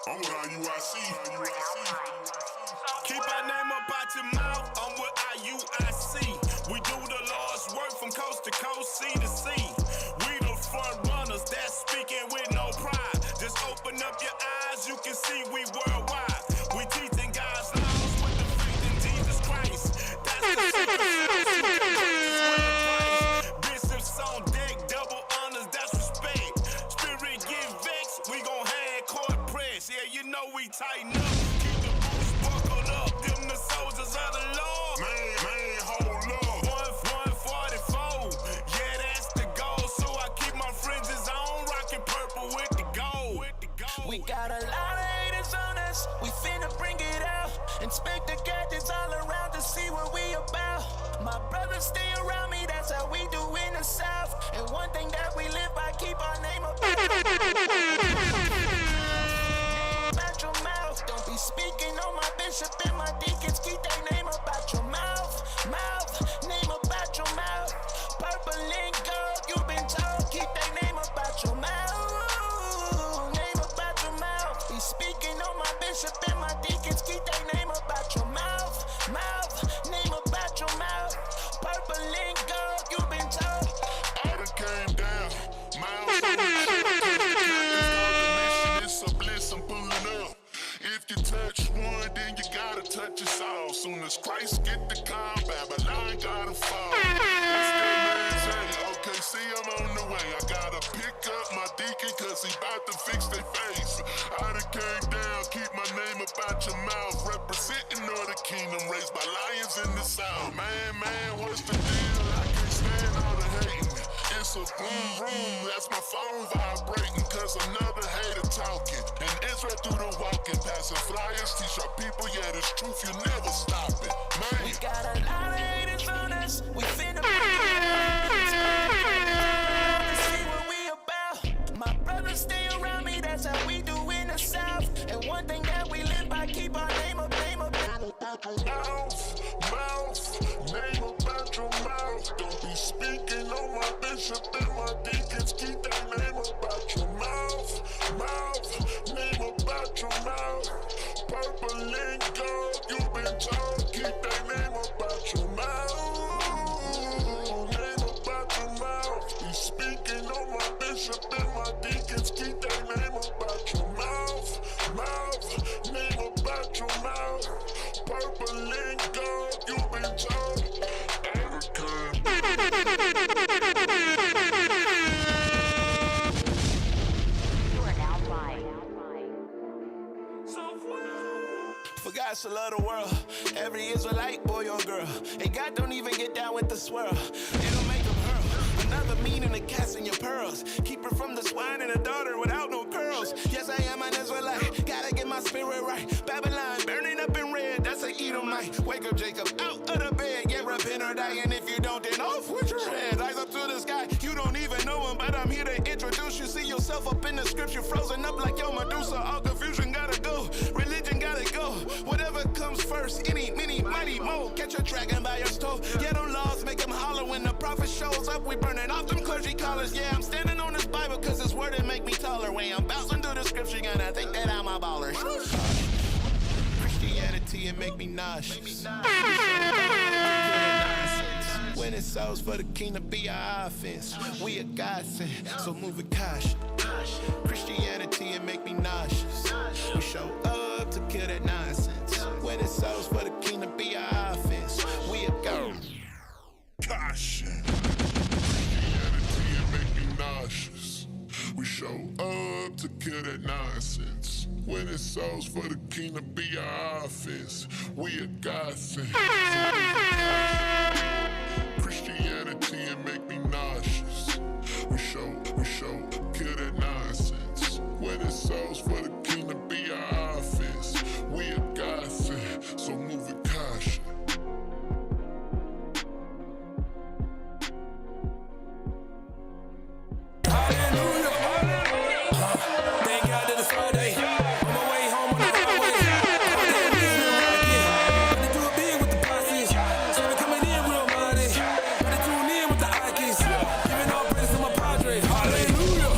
I'm with IUIC. Keep our name up out your mouth, I'm with IUIC. We do the Lord's work from coast to coast, sea to sea. We the front runners that's speaking with no pride. Just open up your eyes, you can see we worldwide. We teaching God's laws with the faith in Jesus Christ. That's the secret sauce. Bishops on deck, double honors, that's respect. Spirit get vexed, we gon' have court press. Yeah, you know we tighten up. Keep the boots buckled up, them the soldiers of the Lord. Man, hold up. 144, yeah, that's the goal. So I keep my fringes on, rockin' purple with the gold. We got a lot of haters on us, we finna bring it out. Inspect the gadgets all around to see what we about. My brothers stay around me, that's how we do in the South. And one thing that we live by, keep our name up out your mouth. Don't be speaking on my bishop and my deacons, keep their name up out your mouth. Name up out your mouth. Purple and gold, you been told, keep their name up out your mouth. Name up out your mouth. Be speaking on my bishop and my deacons, keep their name up out your mouth. Name up out your mouth. Purple and gold, you been told. I done came down. Miles on the mission, it's a bliss, I'm pulling up. If you touch one, then you gotta touch us all. Soon as Christ get the calm, Babylon gotta fall. It's that man's hey, okay, see I'm on the way. I gotta pick up my deacon, cause he bout to fix their face. I done came down, keep my name about your mouth. Representing all the kingdom, raised by lions in the south. Man, what's the deal? I can't stand all the hating. It's a boom, that's my phone vibrating, cause another hater talking. And Israel through the walking, passing flyers, teach our people, yeah, this truth, you never stop it. Man. We got a lot of haters on us, we finna see what we about. My brothers stay around me, that's how we do in the South. And one thing that we live by, keep our name up. Mouth, name about your mouth. Don't be speaking on my bishop and my deacons. Keep that name about your mouth. Name about your mouth. Purple and gold, you been told. Keep that name about your mouth. Name about your mouth. Be speaking on my bishop and my deacons. Keep that name about your mouth. Name about your mouth. Purple and gold, you been told. You are now live. For God so love the world, every Israelite, boy or girl. And God don't even get down with the swirl. It'll make them hurl. Another meaning to cast in your pearls. Keep her from the swine and a daughter without no curls. Yes, I am an Israelite. Gotta get my spirit right. Babylon burning up in red. That's an Edomite. Wake up, Jacob, out of the bed. Get repent or die. And if you don't, then off with your head. Eyes up to the sky. You don't even know him, but I'm here to introduce you. See yourself up in the scripture, frozen up like your Medusa. All confusion gotta go. Religion gotta go. Whatever comes first, any, mini, mighty, mo. Catch a dragon by your toe. Yeah, them laws make them holler when the prophet shows up. We burning off them clergy collars. Yeah, I'm standing on this Bible cause this word it make me taller. When I'm bouncing through the scripture, gonna think that I'm a baller. Christianity, it make me nauseous. When it souls for the kingdom be our offense. We a godsend, so move with caution. Christianity, it make me nauseous. We show up to kill that nonsense. When it souls for the kingdom be our offense. We a Caution. Christianity, it make me nauseous. We show up to kill that nonsense. When it souls for the kingdom be our offense. We a godsend. Christianity, it make me nauseous. We show, kill that nonsense. When it souls for the kingdom be our offense. We a godsend, so move with caution. Thank God that it's Friday. On my way home on the highway. Gotta do it big with the posses. So we coming in real mighty. Gotta tune in with the Ikeys. Giving all praise to my Padre. Hallelujah.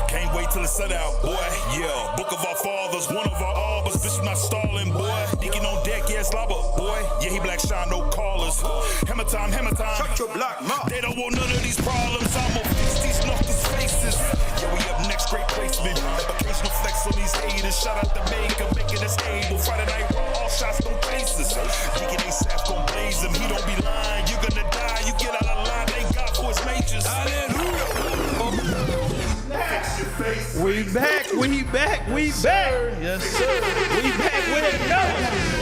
Can't wait till the sun out, boy. Yeah, book of our fathers, one of our arbors. Bitch, I'm not stalling, boy. Deacon on deck, yeah, slobber, boy. Yeah, he black shine, no callers. Hammer time, hammer time. Shut your block mouth. They don't want none of these problems. I'ma fix these knuckles faces. Yeah, we up next, great placement. Occasional flex on these haters. Shout out to Maker, making us able. Friday night raw, all shots, no chases. Deacon ASAP gon' blaze him. He don't be lying. You're gonna die. You get out of line. Thank God for his majors. Hallelujah. We back. Yes, sir. We back with it. No.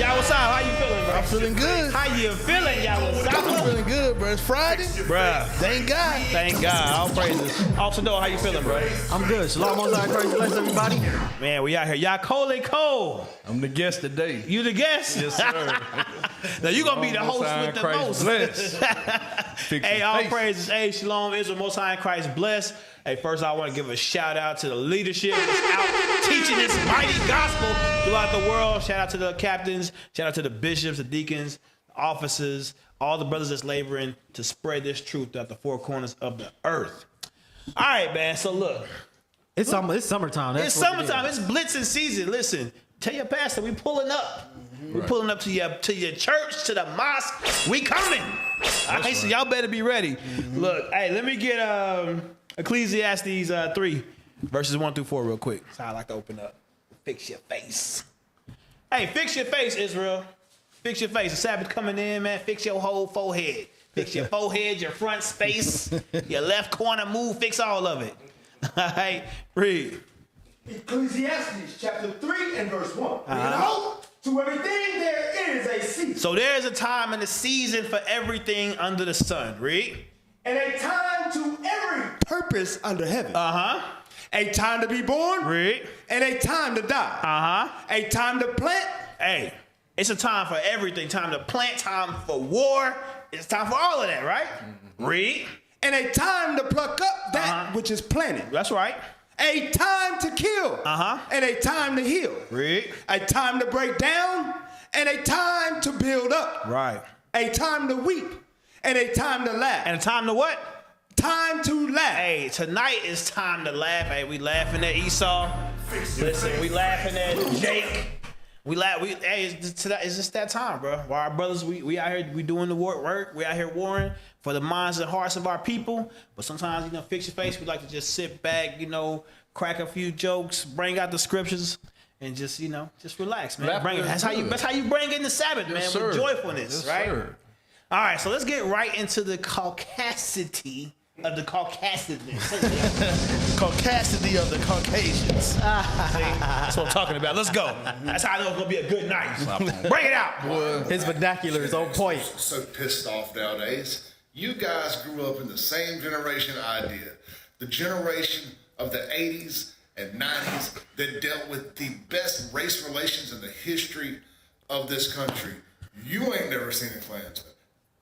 Y'all, what's up? How you feeling, bro? I'm feeling good. How you feeling, y'all? What's I'm up? feeling good, bro. It's Friday. Bruh. Thank God. Thank God. All praises. Officer Noah, how you feeling, bro? I'm good. Shalom, Most High, praise bless everybody. Man, we out here. Y'all Cole. I'm the guest today. You the guest? Yes, sir. Now you gonna be the host with the most. Bless. Hey, all praises. Hey, Shalom, Israel, Most High in Christ bless. Hey, first I want to give a shout out to the leadership that's out teaching this mighty gospel throughout the world. Shout out to the captains. Shout out to the bishops, the deacons, the officers, all the brothers that's laboring to spread this truth throughout the four corners of the earth. All right, man. So look, It's summertime. That's it's what summertime. It is. It's blitzing season. Listen, tell your pastor we pulling up. We pulling up to your church, to the mosque. We coming. All right, so y'all better be ready. Look, hey, let me get Ecclesiastes 3, verses 1 through 4 real quick. That's how I like to open up. Fix your face. Hey, fix your face, Israel. Fix your face. The Sabbath coming in, man. Fix your whole forehead. Fix your forehead, your front space, your left corner, move, fix all of it. All right, read. Ecclesiastes chapter 3 and verse 1. Behold, to everything there is a season. So there's a time and a season for everything under the sun. Read. And a time to every purpose under heaven. Uh-huh. A time to be born. Read. And a time to die. Uh-huh. A time to plant. Hey, it's a time for everything. Time to plant, time for war. It's time for all of that, right? Read. And a time to pluck up that which is planted. That's right. A time to kill. And a time to heal. Read. A time to break down. And a time to build up. Right. A time to weep. And a time to laugh. And a time to what? Time to laugh. Hey, tonight is time to laugh. Hey, we laughing at Esau. Listen, we laughing at Jake. Hey, it's just that time, bro. While our brothers, we out here, we doing the work. We out here warring for the minds and hearts of our people. But sometimes, fix your face. We like to just sit back, crack a few jokes, bring out the scriptures, and just relax, man. That's how you bring in the Sabbath, man, with joyfulness, right? Sir. All right, so let's get right into the Caucasity of the Caucasidness. Caucasity of the Caucasians. That's what I'm talking about. Let's go. That's how I know it's gonna be a good night. Bring it out. His vernacular is on point. So pissed off nowadays. You guys grew up in the same generation I did. The generation of the 80s and 90s that dealt with the best race relations in the history of this country. You ain't never seen a Klansman.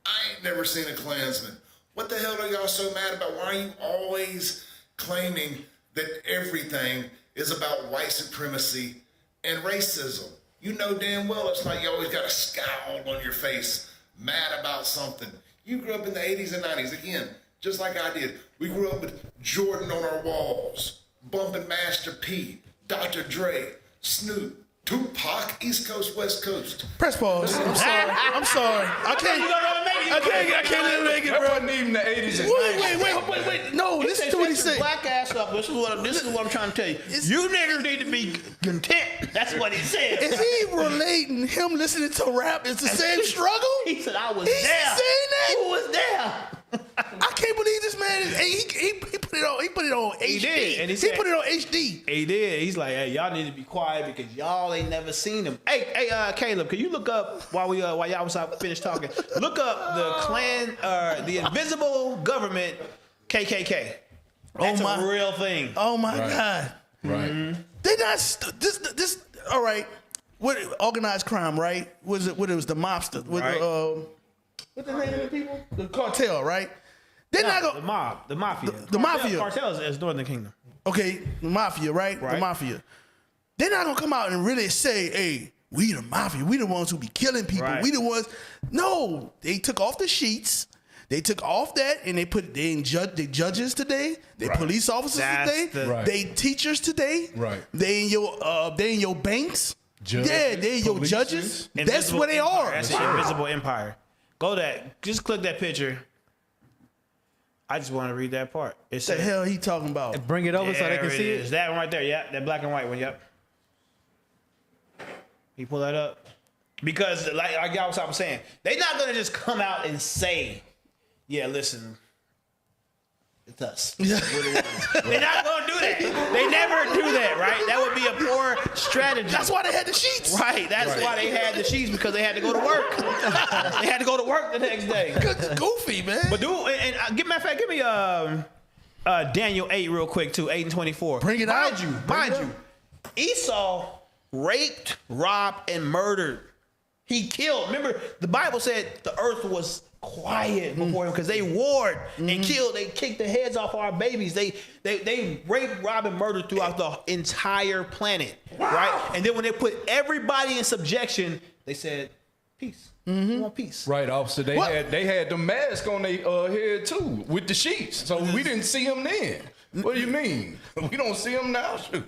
I ain't never seen a Klansman. What the hell are y'all so mad about? Why are you always claiming that everything is about white supremacy and racism? You know damn well it's like you always got a scowl on your face, mad about something. You grew up in the 80s and 90s, again, just like I did. We grew up with Jordan on our walls, bumping Master P, Dr. Dre, Snoop, Tupac, East Coast, West Coast. Press pause. I'm sorry. I can't even make it, That bro. wasn't even the 80s and Wait. No, listen to what he said. Black ass up. This is what I'm trying to tell you. You niggas need to be content. That's what he said. Is he relating him listening to rap? It's the same struggle? He said I was He's there. saying that? Who was there? I can't believe this man is. He put it on. He put it on HD. He did, and he said- put it on HD. He did. He's like, hey, y'all need to be quiet because y'all ain't never seen him. Hey, Caleb, can you look up while y'all was finished talking? Look up the Klan, the Invisible Government, KKK. That's a real thing. Oh my God. Right. They not this. All right. What organized crime? Right? It was the mobster? What the name of the people? The cartel, right? They're not the gonna. mob, the mafia. The mafia. Cartel is Northern Kingdom. Okay, the mafia, right? The mafia. They're not gonna come out and really say, "Hey, we the mafia. We the ones who be killing people. Right. We the ones." No, they took off the sheets. They took off that and they judges today. They police officers today. They teachers today. Right. They in your banks. They in your judges. That's where they are. That's the invisible empire. Go that. Just click that picture. I just want to read that part. It's the hell he talking about? Bring it over so they can see it. That one right there. Yeah, that black and white one. Yep. You pull that up because, like y'all was saying, they're not gonna just come out and say, "Yeah, listen, it's us." They're not gonna do that. They never do that, right? That would be a poor strategy. That's why they had the sheets. Right. That's why they had the sheets, because they had to go to work. They had to go to work the next day. Goofy, man. But give me Daniel 8 real quick too, 8 and 24. Bring it out. Mind you, Esau raped, robbed, and murdered. He killed. Remember, the Bible said the earth was quiet before him because they warred and killed. They kicked the heads off our babies. They raped, robbed, and murdered throughout the entire planet. Right? And then when they put everybody in subjection, they said, peace. We want peace. Right, officer. They had the mask on their head too with the sheets. So we didn't see them then. What do you mean? We don't see them now? Shoot.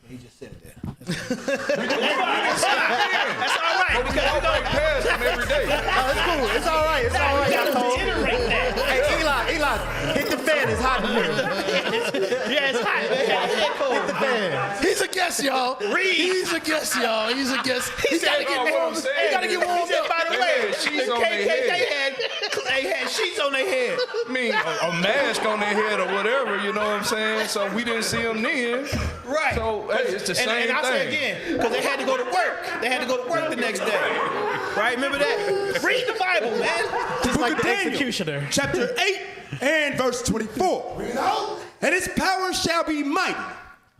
He just said that. That's all right. Because we go past them every day. It's cool. It's all right. It's all right. Hey, Eli, hit the fan. It's hot in here. Yeah, it's hot. Hit the fan. He's a guest, y'all. He's a guest, y'all. He's a guest. He gotta get warmed up. He gotta get warmed up. By the way, sheets on their head. They had sheets on their head. I mean, a mask on their head or whatever, you know what I'm saying? So we didn't see them then. Right. So, hey, it's the same thing. And I'll say again, because they had to go to work. They had to go to work the next day. Right? Remember that? Read the Bible, man. Just like the Daniel, executioner. Chapter 8 and verse 24. And his power shall be mighty,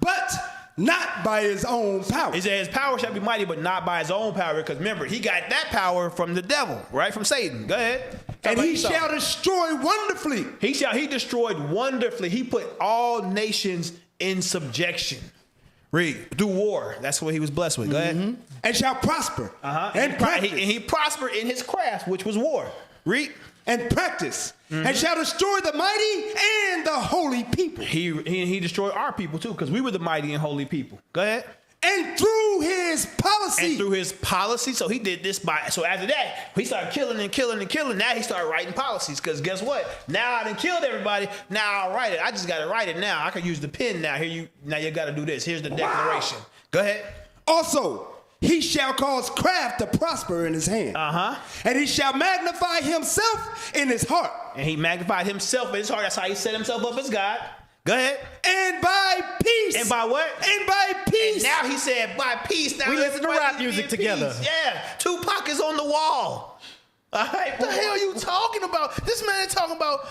but not by his own power. He said his power shall be mighty, but not by his own power. Because remember, he got that power from the devil, right? From Satan. Go ahead. And he shall destroy wonderfully. He destroyed wonderfully. He put all nations in subjection. Read. Through war. That's what he was blessed with. Go ahead. And shall prosper. And he prospered in his craft, which was war. Read. And practice. And shall destroy the mighty and the holy people. He destroyed our people too, because we were the mighty and holy people. Go ahead. And through his policy. So he did this so after that, he started killing and killing and killing. Now he started writing policies, because guess what? Now I done killed everybody. Now I'll write it. I just got to write it now. I can use the pen now. Now you got to do this. Here's the declaration. Go ahead. Also, he shall cause craft to prosper in his hand. And he shall magnify himself in his heart. And he magnified himself in his heart. That's how he set himself up as God. Go ahead. And by peace. And by what? And by peace. And now he said by peace. Now we listen to rap music together. Yeah. Tupac is on the wall. All right. What the hell are you talking about? This man talking about,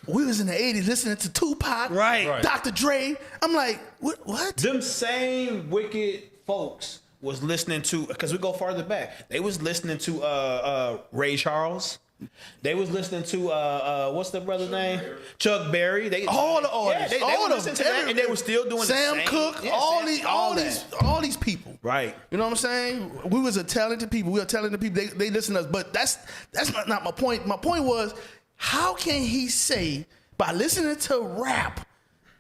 we was in the 80s listening to Tupac. Right. Dr. Dre. I'm like, what? Them same wicked folks was listening to, because we go farther back, they was listening to Ray Charles. They was listening to what's the brother's name? Chuck Berry. All the artists. Yeah, they were listening to that, and they were still doing Sam the same. Cooke. Yeah, all these people. Right. You know what I'm saying? We was a talented people. We are talented people. They listen to us. But that's not my point. My point was, how can he say by listening to rap,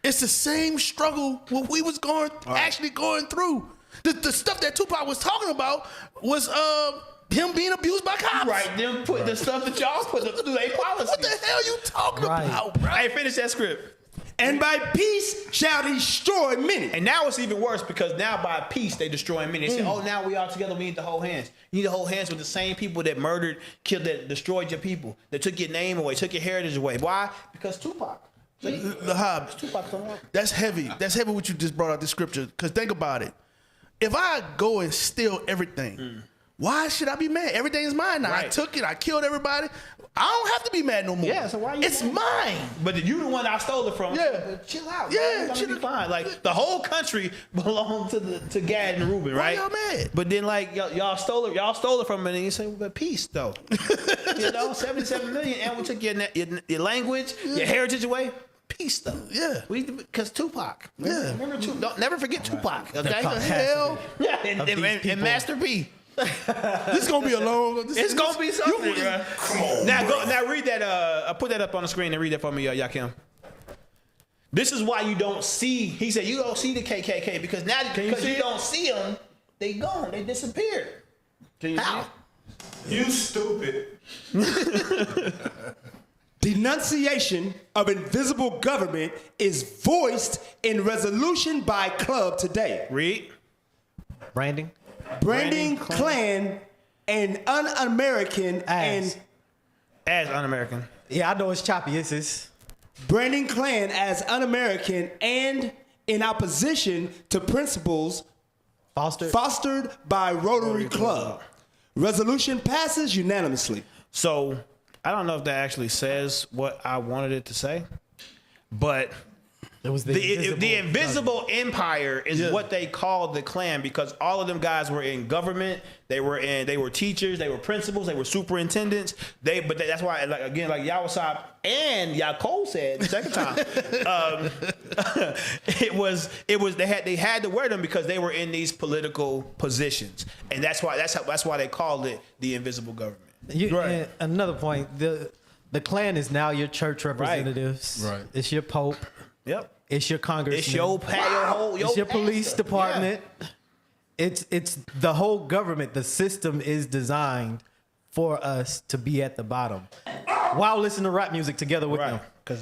it's the same struggle what we was actually going through? The stuff that Tupac was talking about was him being abused by cops. Right. Them put the stuff that y'all put through their policies. What the hell you talking about, bro? Hey, finish that script. And by peace shall destroy many. And now it's even worse, because now by peace they destroy many. They say, oh, now we all together, we need to hold hands. You need to hold hands with the same people that murdered, killed, that destroyed your people, that took your name away, took your heritage away. Why? Because Tupac. That's heavy. That's heavy what you just brought out the scripture. Because think about it. If I go and steal everything, why should I be mad? Everything is mine now. Right. I took it. I killed everybody. I don't have to be mad no more. Yeah, so why you It's mad? mine. But you the one I stole it from. Yeah. But chill out. Yeah, chill be fine. Like the whole country belonged to Gad and Reuben, right? Why y'all mad? But then like y'all stole it from me, and you say, well, but peace though. 77 million, and we took your language, your heritage away. Peace though. Yeah. Because Tupac. Yeah. Remember don't never forget Tupac. Okay. The hell? Yeah. And Master P. This is gonna be a long. It's gonna be something, bro. Come on. Now read that. Put that up on the screen and read that for me, Yakim. This is why you don't see. He said you don't see the KKK because now because you don't see them, they gone. They disappeared. Can you How? see? You stupid. Denunciation of invisible government is voiced in resolution by club today. Read. Branding. Branding Klan and un-American As. As un-American. Yeah, I know it's choppy. It's branding Klan as un-American and in opposition to principles fostered by Rotary Club. Resolution passes unanimously. So I don't know if that actually says what I wanted it to say, but it was the invisible empire is what they called the Klan because all of them guys were in government. They were teachers. They were principals. They were superintendents. That's why, like Yawasop and Yaakov said the second time, they had to wear them because they were in these political positions, and that's why they called it the invisible government. And another point, the Klan is now your church representatives. Right. It's your pope. Yep. It's your congressman. It's your It's your police department. Yeah. It's the whole government. The system is designed for us to be at the bottom while listening to rap music together with them.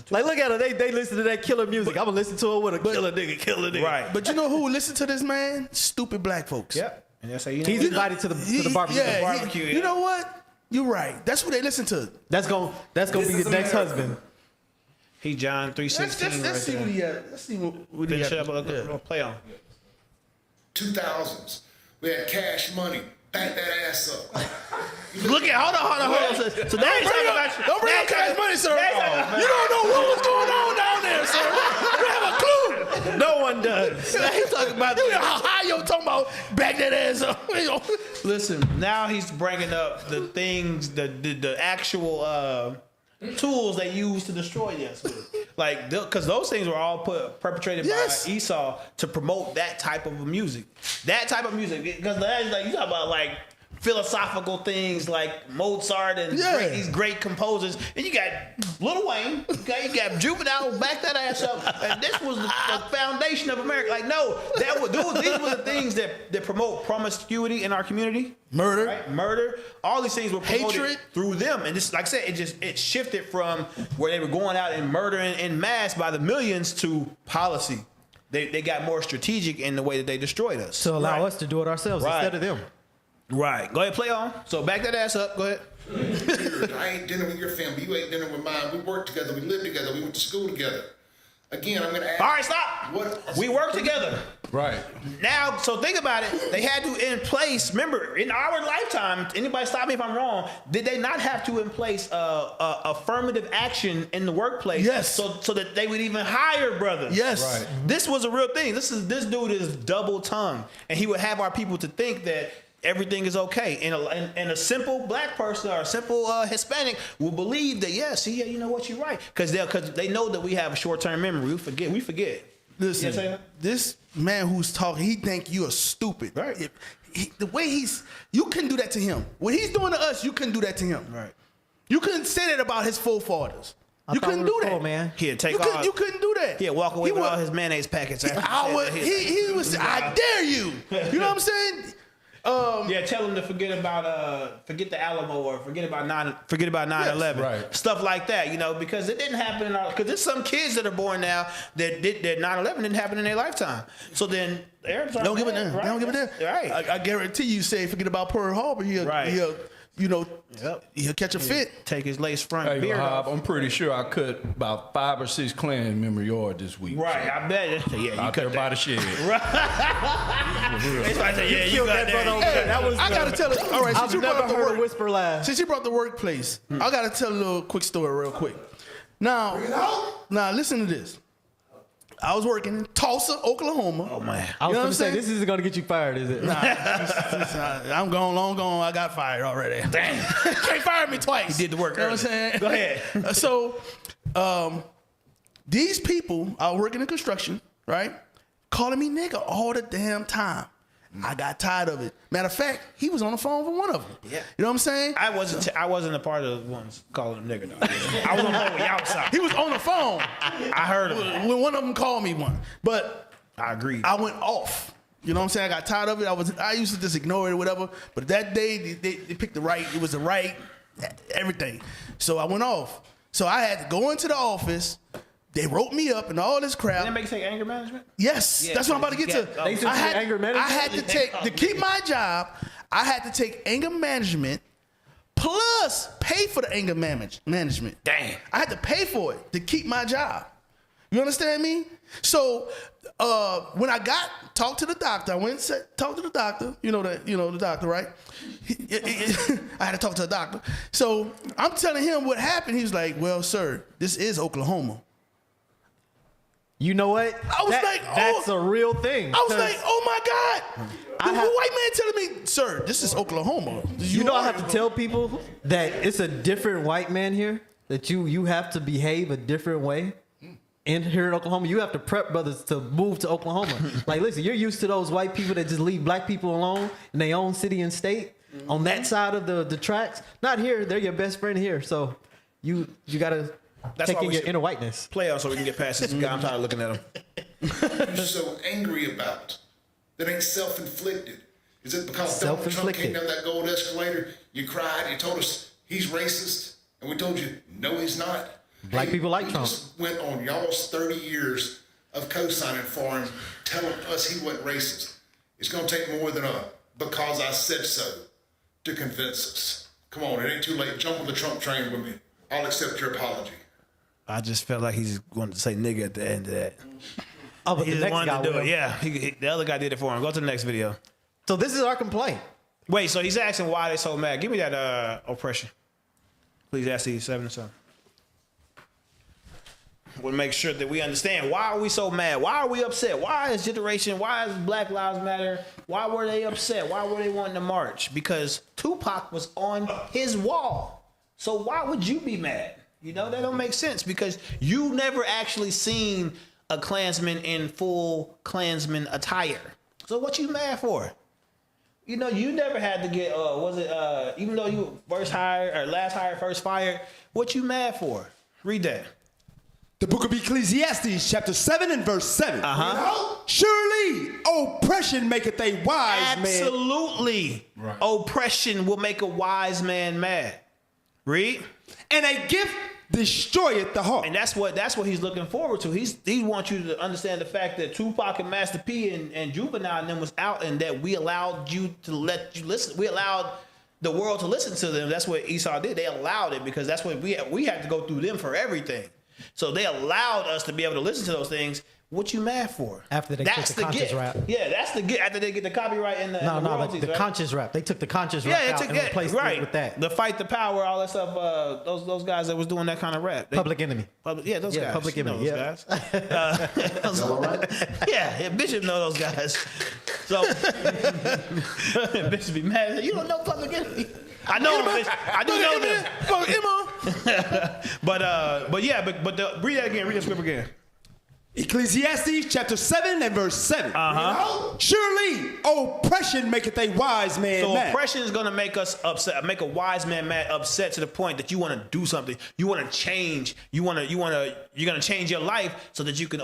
Like, look at her. They listen to that killer music. I'm gonna listen to it with a killer nigga. Right. But you know who would listen to this man? Stupid black folks. Yep. And that's how you know He's invited to the barbecue. barbecue. You know what? You're right. That's what they listen to. That's gonna be your next husband. He John 3:16. Let's see what he had. Let's see what he had. Play on. 2000s. We had Cash Money. Back that ass up. Look at hold on. So now he's talking about Don't bring up Cash Money, sir. You don't know what was going on down there, sir. You have a clue. No one does. Now he's talking about how high you talking about back that ass up. Listen, now he's bringing up the things, the actual tools they use to destroy us with. Like, because those things were all perpetrated by Esau to promote that type of music. That type of music. Because like, you talk about like philosophical things like Mozart and these great composers. And you got Lil Wayne, okay? You got Juvenile, back that ass up. And this was the foundation of America. Like, no, these were the things that promote promiscuity in our community. Murder. Right? Murder. All these things were promoted Hatred. through them. And just like I said, it shifted from where they were going out and murdering en masse by the millions to policy. They got more strategic in the way that they destroyed us. To allow us to do it ourselves instead of them. Right. Go ahead, play on. So back that ass up. Go ahead. I ain't dinner with your family. You ain't dinner with mine. We work together. We live together. We went to school together. Again, I'm going to ask. All right, stop. We work together. Right. Now, so think about it. They had to in place. Remember, in our lifetime, anybody stop me if I'm wrong. Did they not have to in place affirmative action in the workplace? Yes. So that they would even hire brothers. Yes. Right. This was a real thing. This dude is double tongued, and he would have our people to think that everything is okay. And a simple black person or a simple Hispanic will believe that you know what, you're right, because they know that we have a short-term memory. We forget. Listen, You know this man who's talking, he think you are stupid. Right. The way you couldn't do that to him. What he's doing to us, you couldn't do that to him. Right. You couldn't say that about his forefathers. You couldn't do that, man. He'd take You couldn't do that. He'd walk away with all his mayonnaise packets. He was. I dare you. You know what I'm saying? Tell him to forget the Alamo or forget about 9/11, right. Stuff like that, because it didn't happen because there's some kids that are born now that 9/11 didn't happen in their lifetime. So then don't give it there. Right? Don't give it there. Right. I guarantee you say forget about Pearl Harbor. He'll catch a fit. Take his lace front Hey, beard off. I'm pretty sure I cut about 5 or 6 Klan member yard this week. Right, I bet. Yeah, you Out cut there by the shed. You got that. I gotta tell it. All right, since you brought up the heard a whisper laugh. Since you brought the workplace, I gotta tell a little quick story real quick. Now listen to this. I was working in Tulsa, Oklahoma. Oh man, I was You know going what to say, I'm this isn't going to get you fired, is it? I'm gone, long gone. I got fired already. Damn. Can't fire me twice. He did the work. You know what I'm saying? Go ahead. So, these people are working in construction, right? Calling me nigga all the damn time. I got tired of it. Matter of fact, he was on the phone for one of them. Yeah. You know what I'm saying? I wasn't a part of the ones calling him nigga, though. I was on the phone with y'all. He was on the phone. I heard him. When one of them called me one. But I agree. I went off. You know what I'm saying? I got tired of it. I used to just ignore it or whatever. But that day, they picked the right. It was the right everything. So I went off. So I had to go into the office. They wrote me up and all this crap. Didn't that make you take anger management? Yes, Yeah, that's what I'm about to get to. They took anger management? I had to take, to keep my job, I had to take anger management plus pay for the anger management. Dang. I had to pay for it to keep my job. You understand me? So when I talked to the doctor, I went and talked to the doctor. You know the doctor, right? I had to talk to the doctor. So I'm telling him what happened. He was like, "Well, sir, this is Oklahoma." You know what? I was like, oh, that's a real thing. I was like, oh my God. The white man telling me, sir, this is Oklahoma. You know I have to tell people that it's a different white man here, that you have to behave a different way. Here in Oklahoma, you have to prep brothers to move to Oklahoma. Like, listen, you're used to those white people that just leave black people alone in their own city and state on that side of the tracks. Not here. They're your best friend here. So you got to take in your inner whiteness. Play out so we can get past this guy. I'm tired of looking at him. You're so angry about that ain't self-inflicted. Is it because Donald Trump came down that gold escalator, you cried, you told us he's racist, and we told you, no, he's not? Black people like Trump. Just went on y'all's 30 years of co-signing for him, telling us he wasn't racist. It's going to take more than a because I said so to convince us. Come on, it ain't too late. Jump on the Trump train with me. I'll accept your apology. I just felt like he's going to say nigga at the end of that. Oh, but He the just next wanted guy to do will. it. Yeah, the other guy did it for him. Go to the next video. So this is our complaint. Wait, so he's asking why they so mad. Give me that oppression. Please ask these 7 and 7. We'll make sure that we understand why are we so mad? Why are we upset? Why is Black Lives Matter? Why were they upset? Why were they wanting to march? Because Tupac was on his wall. So why would you be mad? You know, that don't make sense because you never actually seen a Klansman in full Klansman attire. So what you mad for? You know, you never had to get, even though you first hired or last hired, first fired, what you mad for? Read that. The book of Ecclesiastes, chapter 7 and verse 7. Surely oppression maketh a wise man. Absolutely. Right. Oppression will make a wise man mad. Read. And a gift destroyeth the heart. And that's what he's looking forward to. He wants you to understand the fact that Tupac and Master P and Juvenile and them was out, and that we allowed you to let you listen. We allowed the world to listen to them. That's what Esau did. They allowed it because that's what we had to go through them for everything. So they allowed us to be able to listen to those things. What you mad for? After they took the conscious rap. Yeah, that's the gift. After they get the copyright and the the right? conscious rap. They took the conscious rap out and replaced it with that. The Fight the Power, all that stuff. Those guys that was doing that kind of rap. Public Enemy. Those guys. Public Enemy. Those guys. Yeah, Bishop know those guys. So Bishop be mad. You don't know Public Enemy. I know them. I do know them. But read that again. Read that script again. Ecclesiastes chapter 7 and verse 7. Surely oppression maketh a wise man mad. So oppression is going to make us upset, make a wise man mad, upset to the point that you want to do something. You want to change. You're going to change your life so that you can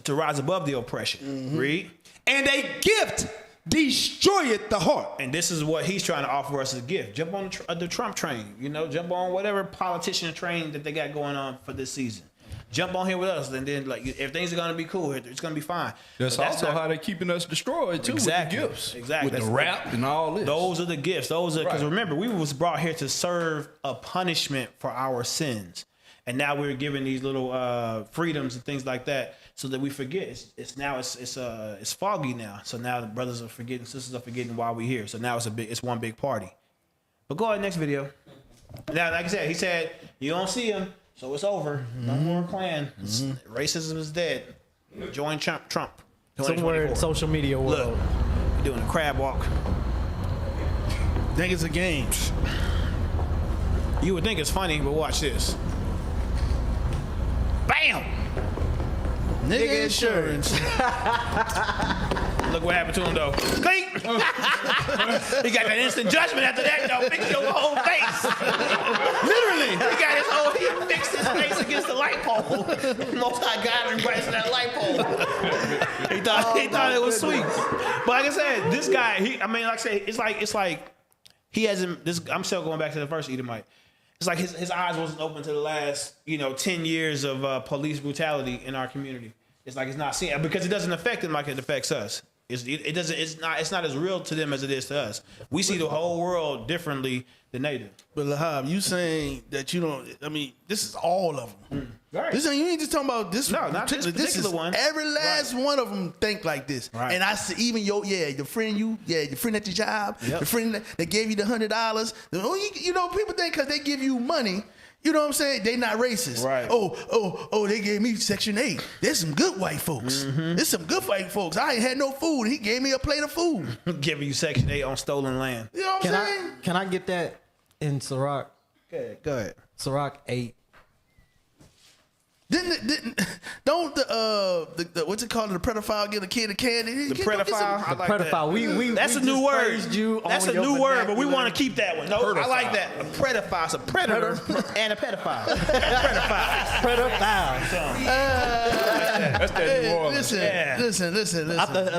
to rise above the oppression. Read. And a gift destroyeth the heart. And this is what he's trying to offer us as a gift. Jump on the Trump train. You know, jump on whatever politician train that they got going on for this season. Jump on here with us, and then if things are gonna be cool, it's gonna be fine. That's also how they're keeping us destroyed too. Exactly. With the gifts, exactly. with the rap and all this. Those are the gifts. Because remember, we was brought here to serve a punishment for our sins, and now we're given these little freedoms and things like that, so that we forget. It's foggy now. So now the brothers are forgetting, sisters are forgetting why we're here. So now it's one big party. But go ahead, next video. Now, like I said, he said you don't see him. So it's over. No more Klan. Racism is dead. Join Trump. Somewhere in social media world. Look, you're doing a crab walk. Think it's a game. You would think it's funny, but watch this. Bam! Nigga insurance. Look what happened to him though. Clink. He got that instant judgment after that though. Fix your whole face. Literally. He fixed his face against the light pole. Most High got him right to that light pole. He thought it was sweet. But like I said, this guy, it's like he hasn't. I'm still going back to the first Edomite. It's like his eyes wasn't open to the last 10 years of police brutality in our community. It's like it's not seeing because it doesn't affect him like it affects us. It's not as real to them as it is to us. We see the whole world differently than they do. But Lahab, you saying that you don't? I mean, this is all of them. Right. This ain't you ain't just talking about this. No, not this particular one. Every last one of them think like this. Right. And I see even your friend your friend at your job, the friend that gave you the $100. People think because they give you money. You know what I'm saying? They not racist. Right. Oh, they gave me Section 8. There's some good white folks. There's some good white folks. I ain't had no food. He gave me a plate of food. Giving you Section 8 on stolen land. You know what I'm saying? Can I get that in Sirach? Go ahead. Sirach 8. Don't the what's it called? The pedophile get a kid a candy. The pedophile. The pedophile. That's a new word. That's a new word, but we want to keep that one. No, I like that. A pedophile. It's a predator and a pedophile. Pedophile. That's that New Orleans. Listen.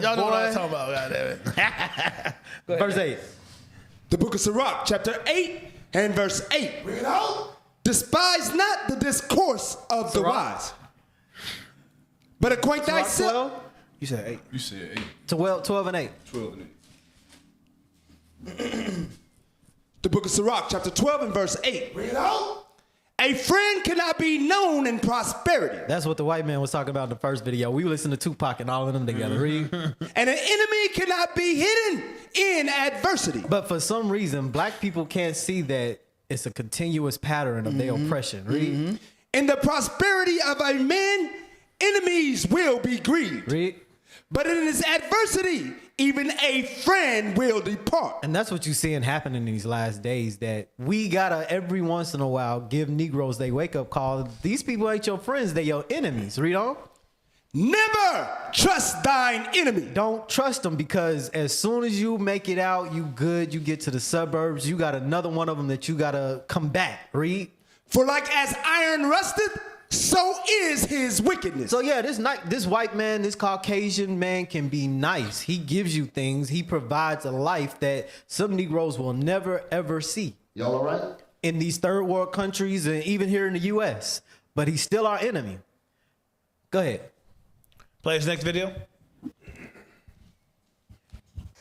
Y'all know what I'm talking about, goddammit. Verse 8. The book of Sirach, chapter 8 and verse 8. Bring it out. Despise not the discourse of the wise, but acquaint thyself. 12? You said 8. You said 8. 12 and 8. 12 and 8. The book of Sirach, chapter 12 and verse 8. Bring it out. A friend cannot be known in prosperity. That's what the white man was talking about in the first video. We listened to Tupac and all of them together. Read. And an enemy cannot be hidden in adversity. But for some reason, black people can't see that it's a continuous pattern of their oppression. Read. In the prosperity of a man, enemies will be grieved. Read. But in his adversity, even a friend will depart. And that's what you're seeing happen in these last days, that we gotta every once in a while give Negroes they wake up call. These people ain't your friends, they your enemies. Read on. Never trust thine enemy. Don't trust them, because as soon as you make it out, you good, you get to the suburbs, you got another one of them that you gotta combat. Read. For like as iron rusteth, so is his wickedness. So yeah, this white man, this Caucasian man can be nice. He gives you things. He provides a life that some Negroes will never ever see. Y'all all right? In these third world countries and even here in the U.S. But he's still our enemy. Go ahead. Play his next video.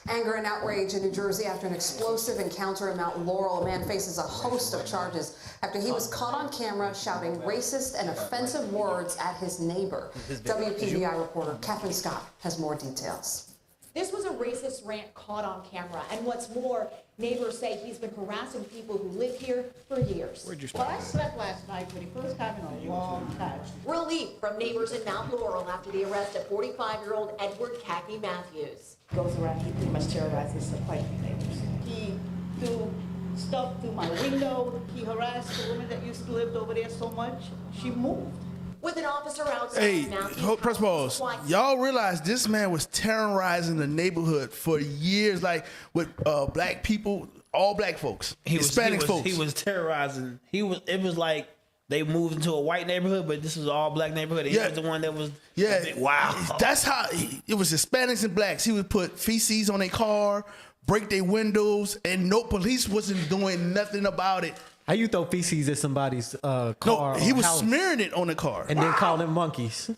Anger and outrage in New Jersey after an explosive encounter in Mount Laurel. A man faces a host of charges after he was caught on camera shouting racist and offensive words at his neighbor. WPBI reporter Catherine Scott has more details. This was a racist rant caught on camera. And what's more, neighbors say he's been harassing people who live here for years. Where'd you Well, start? I slept last night for the first time in a long time. Relief from neighbors in Mount Laurel after the arrest of 45-year-old Edward Cackney Matthews. Goes around, he pretty much terrorizes quite a few neighbors. He threw stuff through my window. He harassed the woman that used to live over there so much, she moved. With an officer outside Hey, Matthews' press pause. Y'all realize this man was terrorizing the neighborhood for years, like with black people, all black folks, Hispanic folks. He was terrorizing. It was like they moved into a white neighborhood, but this was all black neighborhood. And he was the one that was. Yeah. Wow. That's how it was. Hispanics and blacks. He would put feces on their car, break their windows, and no police wasn't doing nothing about it. How you throw feces at somebody's car? No, he or was house smearing it on the car. and then call them monkeys.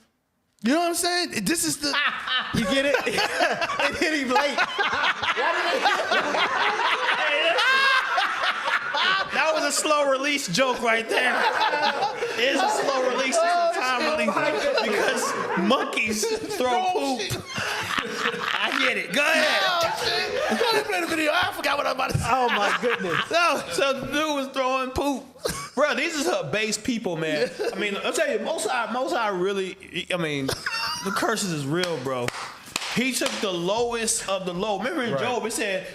You know what I'm saying? This is the. You get it? It hit him late. That was a slow release joke right there. It is a slow release. It's a time release because monkeys throw poop. I get it. Go ahead. Go play the video. I forgot what I'm about to say. Oh my goodness. No, so the dude was throwing poop. Bro, these is her base people, man. I mean, I'll tell you, most I really, I mean, the curses is real, bro. He took the lowest of the low. Remember in Job, it said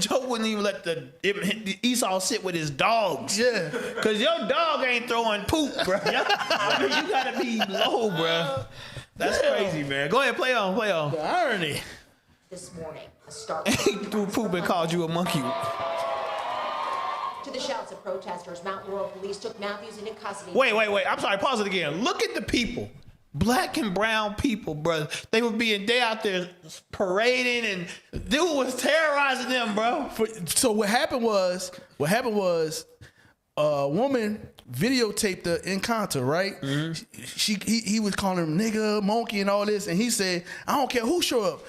Job wouldn't even let the Esau sit with his dogs. Yeah. Cause your dog ain't throwing poop, bro. I mean, you gotta be low, bro. That's crazy, man. Go ahead, play on. The irony. This morning, a stark He threw poop and called you a monkey. to the shouts of protesters. Mount Laurel police took Matthews into custody. Wait. I'm sorry. Pause it again. Look at the people. Black and brown people, brother. They out there parading, and dude was terrorizing them, bro. So what happened was a woman videotaped the encounter, right? Mm-hmm. He was calling him nigga, monkey, and all this, and he said, "I don't care who show up.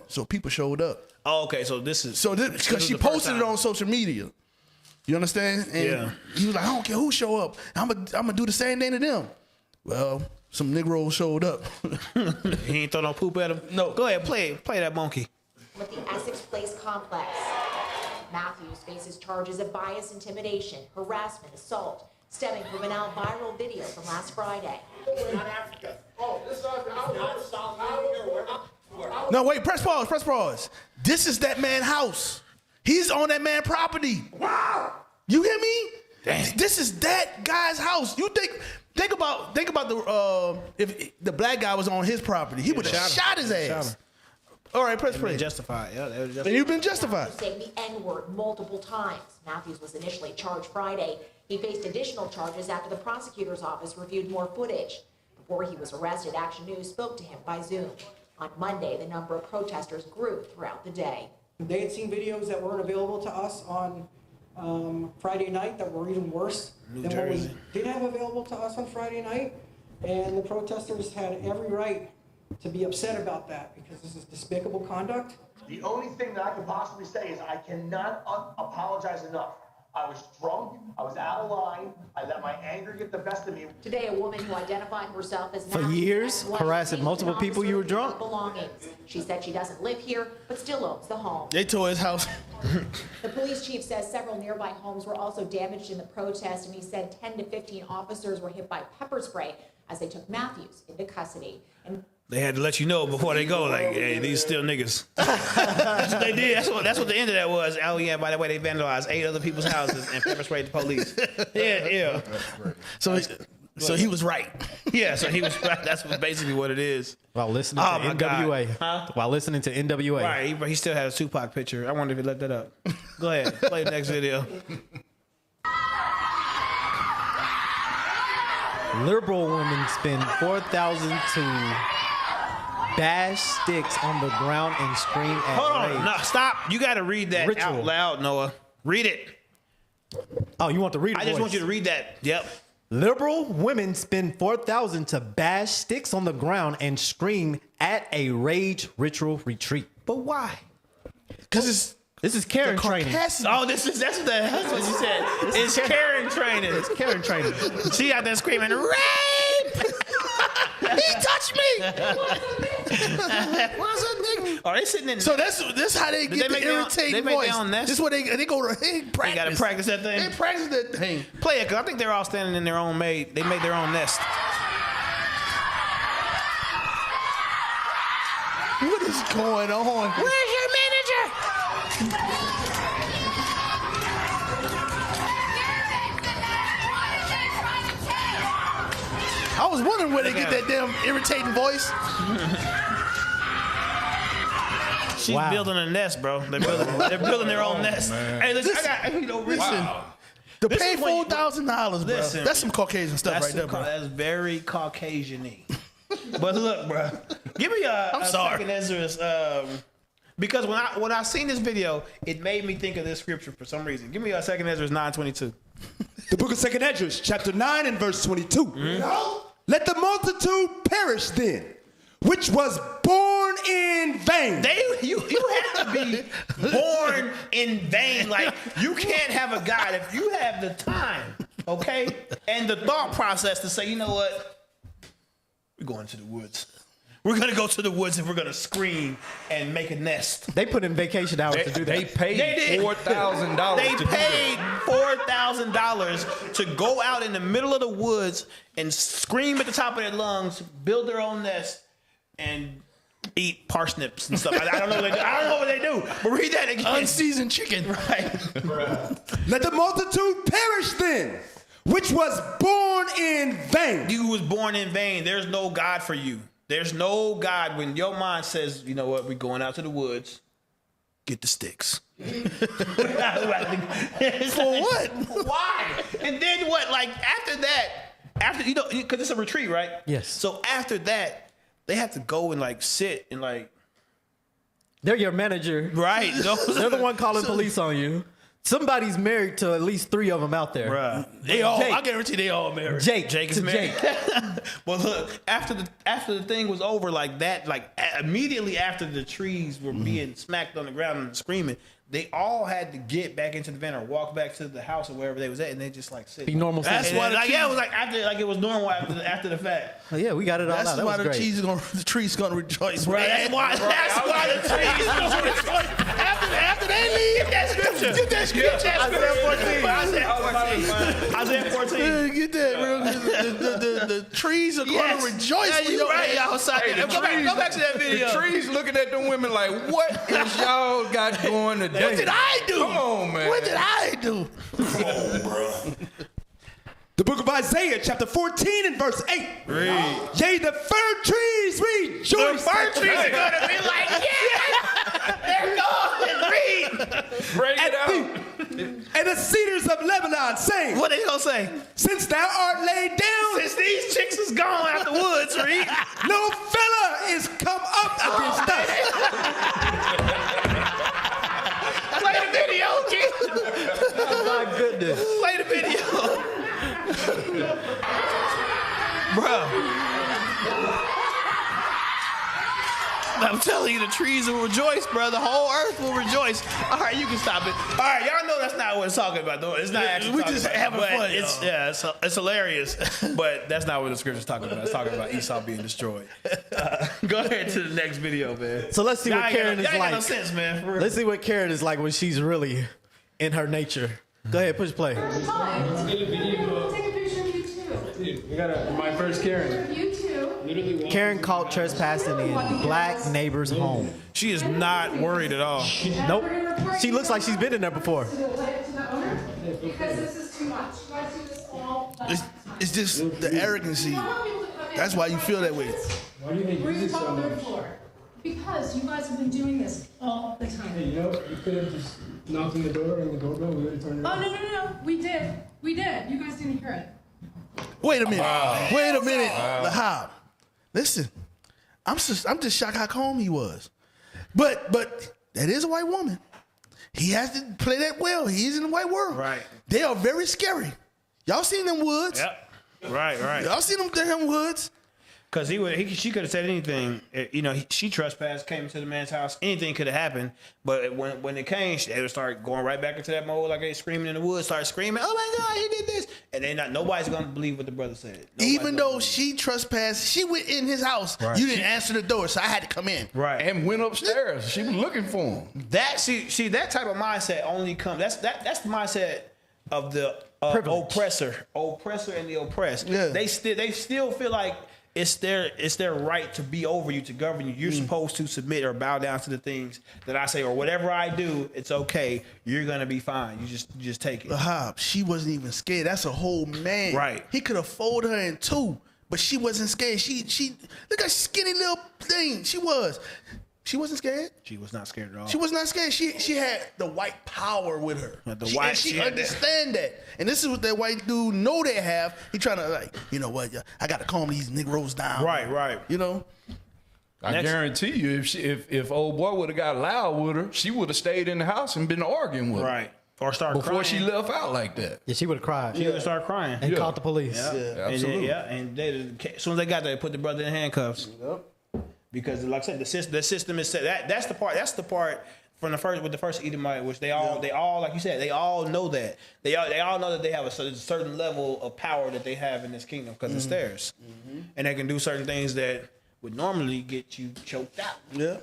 So people showed up. Oh, okay. So this because she posted it on social media. You understand? And he was like, "I don't care who show up. I'm gonna do the same thing to them." Well, some Negroes showed up. He ain't throw no poop at him. No. Go ahead, play that monkey. With the Essex Place complex, Matthews faces charges of bias, intimidation, harassment, assault, stemming from an now viral video from last Friday. No, wait, press pause. This is that man's house. He's on that man's property. Wow. You hear me? Damn. This is that guy's house. You think about the if the black guy was on his property, he would have shot his ass. All right, press play. Justified. Yeah, they were justified. You've been justified. Saying the N-word multiple times. Matthews was initially charged Friday. He faced additional charges after the prosecutor's office reviewed more footage. Before he was arrested, Action News spoke to him by Zoom. On Monday, the number of protesters grew throughout the day. They had seen videos that weren't available to us on Friday night that were even worse than what we did have available to us on Friday night. And the protesters had every right to be upset about that because this is despicable conduct. The only thing that I can possibly say is I cannot apologize enough. I was drunk, I was out of line, I let my anger get the best of me. Today, a woman who identified herself as for years, harassing multiple people, you were drunk? Belongings. She said she doesn't live here, but still owns the home. They tore his house. The police chief says several nearby homes were also damaged in the protest, and he said 10 to 15 officers were hit by pepper spray as they took Matthews into custody. And they had to let you know before they go, like, hey, these still niggas. That's what they did. That's what the end of that was. Oh, yeah, by the way, they vandalized 8 other people's houses and pepper sprayed the police. Yeah. So he was right. Yeah, so he was right. That's basically what it is. While listening to NWA. Huh? While listening to NWA. Right, he still has a Tupac picture. I wonder if he let that up. Go ahead, play the next video. Liberal women spend $4,000 to bash sticks on the ground and scream at Hold on, rage. no, stop. You got to read that out loud, Noah. Read it. Oh, you want to read it? I just want you to read that. Yep. Liberal women spend $4,000 to bash sticks on the ground and scream at a rage ritual retreat. But why? Because this is Karen training. Oh, that's what you said. It's Karen training. It's Karen training. She out there screaming, rape! He touched me! What's up, nigga? Are they sitting in? So that's how they get the irritating voice. They make their own nest? This is what they go to practice. They got to practice that thing? They practice that thing. Play it, because I think they're all standing in their own they made their own nest. What is going on? Where's your manager? I was wondering where they get that damn irritating voice. She's building a nest, bro. They're building their own nest. Hey, listen, listen. To pay $4,000, bro. Listen, that's some Caucasian stuff right there, bro. That's very Caucasian-y. But look, bro, give me a second Ezra's, because when I seen this video, it made me think of this scripture for some reason. Give me a second Ezra's 9:22. The book of 2 Esdras, chapter 9 and verse 22. Mm-hmm. Let the multitude perish then, which was born in vain. You have to be born in vain. Like, you can't have a God if you have the time, okay, and the thought process to say, you know what, we're going to the woods. We're going to go to the woods and we're going to scream and make a nest. They put in vacation hours to do that. They paid $4,000. They paid $4,000 to go out in the middle of the woods and scream at the top of their lungs, build their own nest, and eat parsnips and stuff. I don't know what they do. But read that again. Unseasoned chicken. Right. Let the multitude perish then, which was born in vain. You was born in vain. There's no God for you. There's no God when your mind says, you know what, we're going out to the woods. Get the sticks. For what? Why? And then what? Like after that, because it's a retreat, right? Yes. So after that, they have to go and like sit and like. They're your manager. Right. They're the one calling police on you. Somebody's married to at least 3 of them out there. Bruh. I guarantee they all married. Jake is married. Well, look, after the thing was over, like that, like immediately after the trees were being smacked on the ground and screaming, they all had to get back into the van or walk back to the house or wherever they was at, and they just like sit. Be normal. That's why, like, it was like after, like it was normal after the fact. Oh, yeah, we got it all out. That's That why was great. the tree's gonna rejoice. Right. That's why the trees is gonna rejoice. After they leave, that scripture. Get that scripture. Isaiah 14. Get that, real good. The trees are gonna rejoice. Yeah, you right. Outside. Hey, Go back to that video. The trees looking at them women like, what is y'all got going today? What did I do? Come on, man. What did I do? Come on, bro. The book of Isaiah, chapter 14 and verse 8. Read. Yea, the fir trees rejoice. The fir trees are gonna be like, yeah, they're going. Read. Break it out. And the cedars of Lebanon saying, What they gonna say? since thou art laid down, Since these chicks is gone out the woods, Reed. no fella is come up against us. Play the video, kid. Oh, my goodness. Play the video. Bro. I'm telling you, the trees will rejoice, bro. The whole earth will rejoice. All right, you can stop it. All right, y'all know that's not what it's talking about, though. It's not actually. We talking just about having it, but fun, It's, y'all. yeah, it's hilarious, but that's not what the scripture's talking about. It's talking about Esau being destroyed. Go ahead to the next video, man. So let's see what Karen is y'all ain't like. got no sense, man. For real. Let's see what Karen is like when she's really in her nature. Go ahead, push play. Take a picture of you too. We got my first Karen. You too. Karen caught trespassing in black neighbor's home. She is not worried at all. Nope. She looks like she's been in there before. To the owner? Because this is too much. You guys do this all the time. It's just the arrogancy. That's why you feel that way. Why do you think Where this you is so talking much? for? Because you guys have been doing this all the Hey, time. you know, you could have just knocked on the door and the doorbell. We would have turned it Oh, on. no. We did. We did. You guys didn't hear it. Wait a minute. Wait a minute. Lahab. Listen, I'm just shocked how calm he was. But that is a white woman. He has to play that well. He's in the white world. Right. They are very scary. Y'all seen them woods? Yep. Right. Y'all seen them damn woods? Because she could have said anything. You know, she trespassed, came to the man's house. Anything could have happened. But when it came, they would start going right back into that mode, like they screaming in the woods, start screaming, "Oh my God, he did this!" And nobody's gonna believe what the brother said. Even though she trespassed, she went in his house. Right. You didn't answer the door, so I had to come in. Right. And went upstairs. She was looking for him. That see that type of mindset only comes. That's the mindset of the oppressor and the oppressed. Yeah. They still feel like it's their right to be over you, to govern you. You're supposed to submit or bow down to the things that I say, or whatever I do, it's okay. You're gonna be fine. You just take it. Lahab, she wasn't even scared. That's a whole man. Right. He could have folded her in two, but she wasn't scared. She look at her skinny little thing. She wasn't scared. She was not scared at all. She was not scared. She had the white power with her. And she understand that. And this is what that white dude know they have. He trying to like, you know what? I got to calm these Negroes down. Right. You know. I guarantee you, if old boy would have got loud with her, she would have stayed in the house and been arguing with her. Right. Or start before crying. she left out like that. Yeah, she would have cried. She would have started crying. And called the police. Yeah, absolutely. And they, as soon as they got there, they put the brother in handcuffs. Yep. Because, like I said, the system is set. That's the part from the first Edomite, which they all like you said, they all know that. They all know that they have a certain level of power that they have in this kingdom because it's theirs, and they can do certain things that would normally get you choked out. Yeah.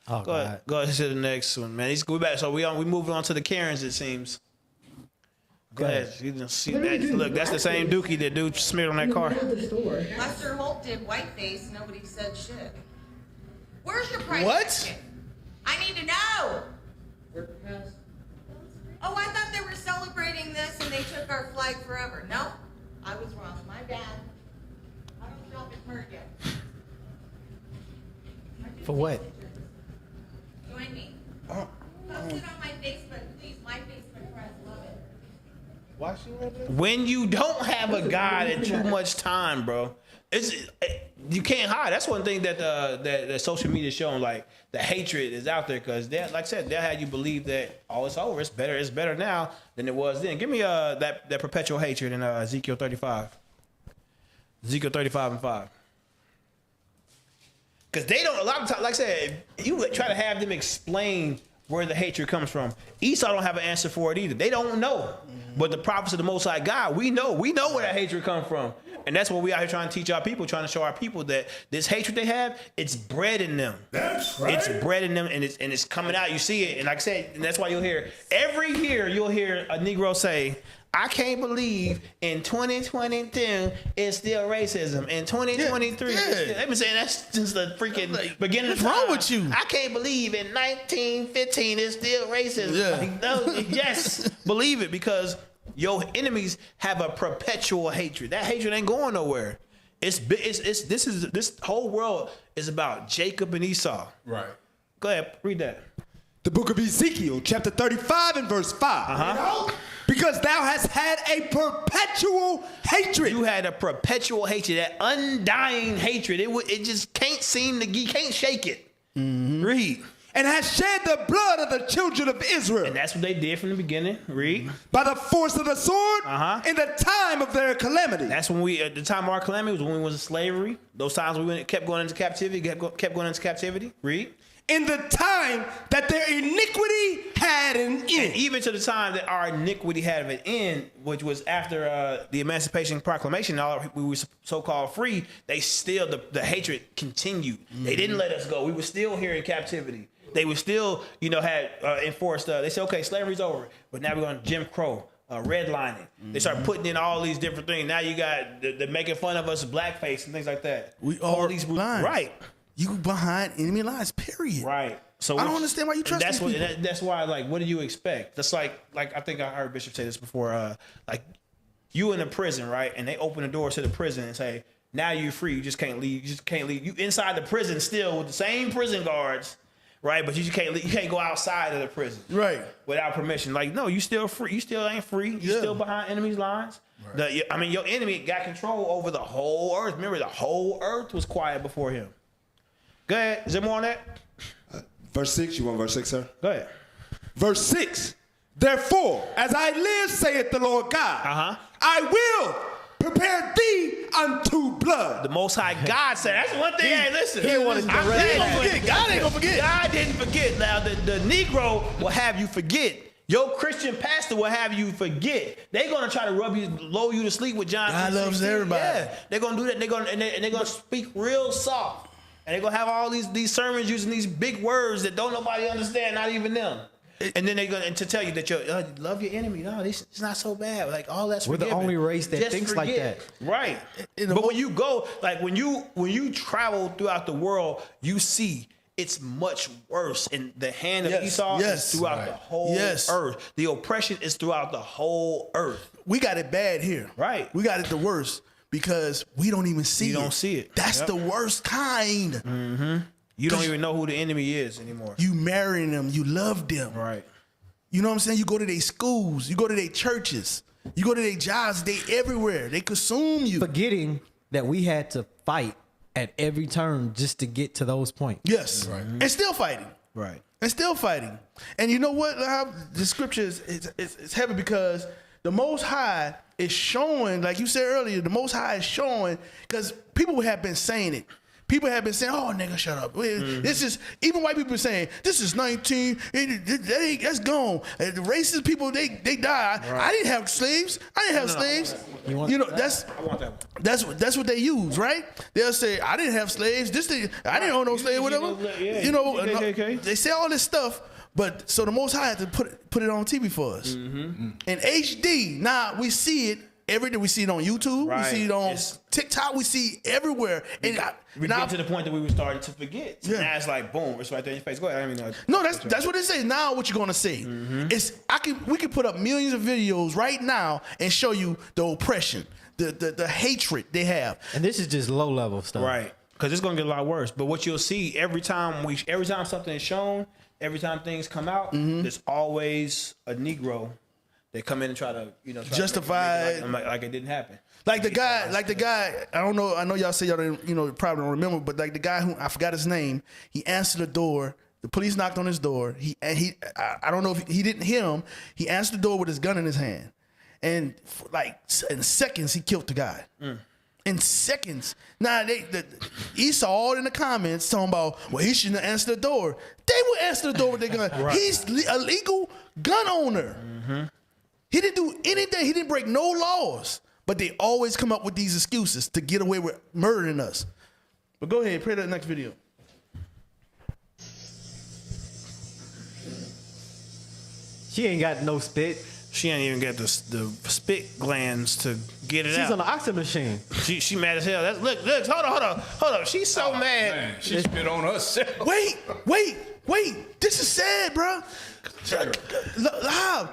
Oh, Go ahead to the next one, man. Go back. So we moving on to the Karens, it seems. Go ahead. You can see that. Look, that's the same dookie that dude smeared on that car. Lester Holt did whiteface. Nobody said shit. Where's your price? What? I need to know. Oh, I thought they were celebrating this and they took our flag forever. No, I was wrong. My bad. I don't shop at Target. For what? Join me. Post it on my Facebook, please. My Facebook friends love it. Why she have that? When you don't have a God and too much time, bro, you can't hide. That's one thing that that social media is showing. Like the hatred is out there because, like I said, they'll have you believe that it's over. It's better now than it was then. Give me that perpetual hatred in Ezekiel 35. Ezekiel 35:5. Because they don't, a lot of times, like I said, you try to have them explain where the hatred comes from. Esau don't have an answer for it either. They don't know. But the prophets of the Most High God, we know where that hatred comes from. And that's what we out here trying to teach our people, trying to show our people that this hatred they have, it's bred in them. That's right. It's bred in them, and it's coming out. You see it, and like I said, and that's why you'll hear every year you'll hear a Negro say, "I can't believe in 2022 it's still racism. In 2023, they've been saying that's since the freaking beginning of time. What's wrong with you? I can't believe in 1915 it's still racism. Yeah. Like, no, yes, believe it, because your enemies have a perpetual hatred. That hatred ain't going nowhere. This whole world is about Jacob and Esau. Right. Go ahead, read that. The book of Ezekiel, chapter 35 and verse 5. Because thou hast had a perpetual hatred. You had a perpetual hatred, that undying hatred. It just can't you can't shake it. Mm-hmm. Read. And has shed the blood of the children of Israel. And that's what they did from the beginning. Read. By the force of the sword in the time of their calamity. That's when at the time of our calamity was when we was in slavery. Those times we kept going into captivity, kept going into captivity. Read. In the time that their iniquity had an end. And even to the time that our iniquity had an end, which was after the Emancipation Proclamation, we were so-called free, they still, the hatred continued. They didn't let us go. We were still here in captivity. They were still, had enforced, they said, okay, slavery's over, but now we're going to Jim Crow, redlining. They start putting in all these different things. Now you got the making fun of us, blackface and things like that. We all these lines. Right. You behind enemy lines, period. Right. So I don't understand why you trust these people. That's why, like, what do you expect? That's like I think I heard Bishop say this before. Like, you in a prison, right? And they open the doors to the prison and say, now you're free. You just can't leave. You just can't leave. You inside the prison still with the same prison guards, right? But you just can't leave. You can't go outside of the prison, right? Without permission. Like, no, you still free. You still ain't free. You still behind enemy's lines. Right. Your enemy got control over the whole earth. Remember, the whole earth was quiet before him. Go ahead. Is there more on that? Verse 6. You want verse 6, sir? Go ahead. Verse 6. Therefore, as I live, saith the Lord God, I will prepare thee unto blood. The Most High God said. That's one thing. Hey, listen. He wanted to God ain't gonna forget. God didn't forget. Now, the Negro will have you forget. Your Christian pastor will have you forget. They're gonna try to lull you to sleep with John. God loves everybody. Yeah, they're gonna do that. They're gonna speak real soft. And they're gonna have all these sermons using these big words that don't nobody understand, not even them. And then they're gonna to tell you that you love your enemy. No, it's not so bad. Like all that's we're forgiven. the only race that Just thinks forget. like that. Right. But when you go, like when you travel throughout the world, you see it's much worse. And the hand of Esau is throughout the whole earth. The oppression is throughout the whole earth. We got it bad here. Right. We got it the worst. Because we don't even see it. You don't see it. That's the worst kind. Mm-hmm. You don't even know who the enemy is anymore. You marrying them. You love them. Right. You know what I'm saying? You go to their schools. You go to their churches. You go to their jobs. They everywhere. They consume you. Forgetting that we had to fight at every turn just to get to those points. Yes. Right. And still fighting. Right. And still fighting. And you know what? The scripture is heavy because the Most High is showing, like you said earlier, the Most High is showing, because people have been saying it. People have been saying, oh, nigga, shut up. This is, even white people are saying, this is 19, that's gone. The racist people, they die. Right. I didn't have slaves. I didn't have slaves. That's what they use, right? They'll say, I didn't have slaves. I didn't own no slave, whatever. They say all this stuff. But so the Most High had to put it on TV for us. In HD, now we see it everything. We see it on YouTube. Right. We see it on TikTok. We see it everywhere. And we get to the point that we were starting to forget. So now it's like, boom, it's right there in your face. Go ahead. I mean, no, that's what it says. Now what you're gonna see. It's we can put up millions of videos right now and show you the oppression, the hatred they have. And this is just low level stuff. Right. Because it's gonna get a lot worse. But what you'll see every time something is shown, every time things come out, there's always a Negro that come in and try to justify it like it didn't happen. Like the guy. I don't know. I know y'all say y'all didn't, probably don't remember, but like the guy who I forgot his name. He answered the door. The police knocked on his door. I don't know if he didn't hear him. He answered the door with his gun in his hand, and in seconds he killed the guy. In seconds. Now he saw all in the comments talking about, well, he shouldn't have answered the door. They would answer the door with their gun. Right. He's a legal gun owner. He didn't do anything. He didn't break no laws. But they always come up with these excuses to get away with murdering us. But go ahead, play that next video. She ain't got no spit. She ain't even got the spit glands to get it out. She's on the oxygen machine. She mad as hell. Look, hold on. She's so mad. Man, she spit on herself. Wait. This is sad, bro. Live.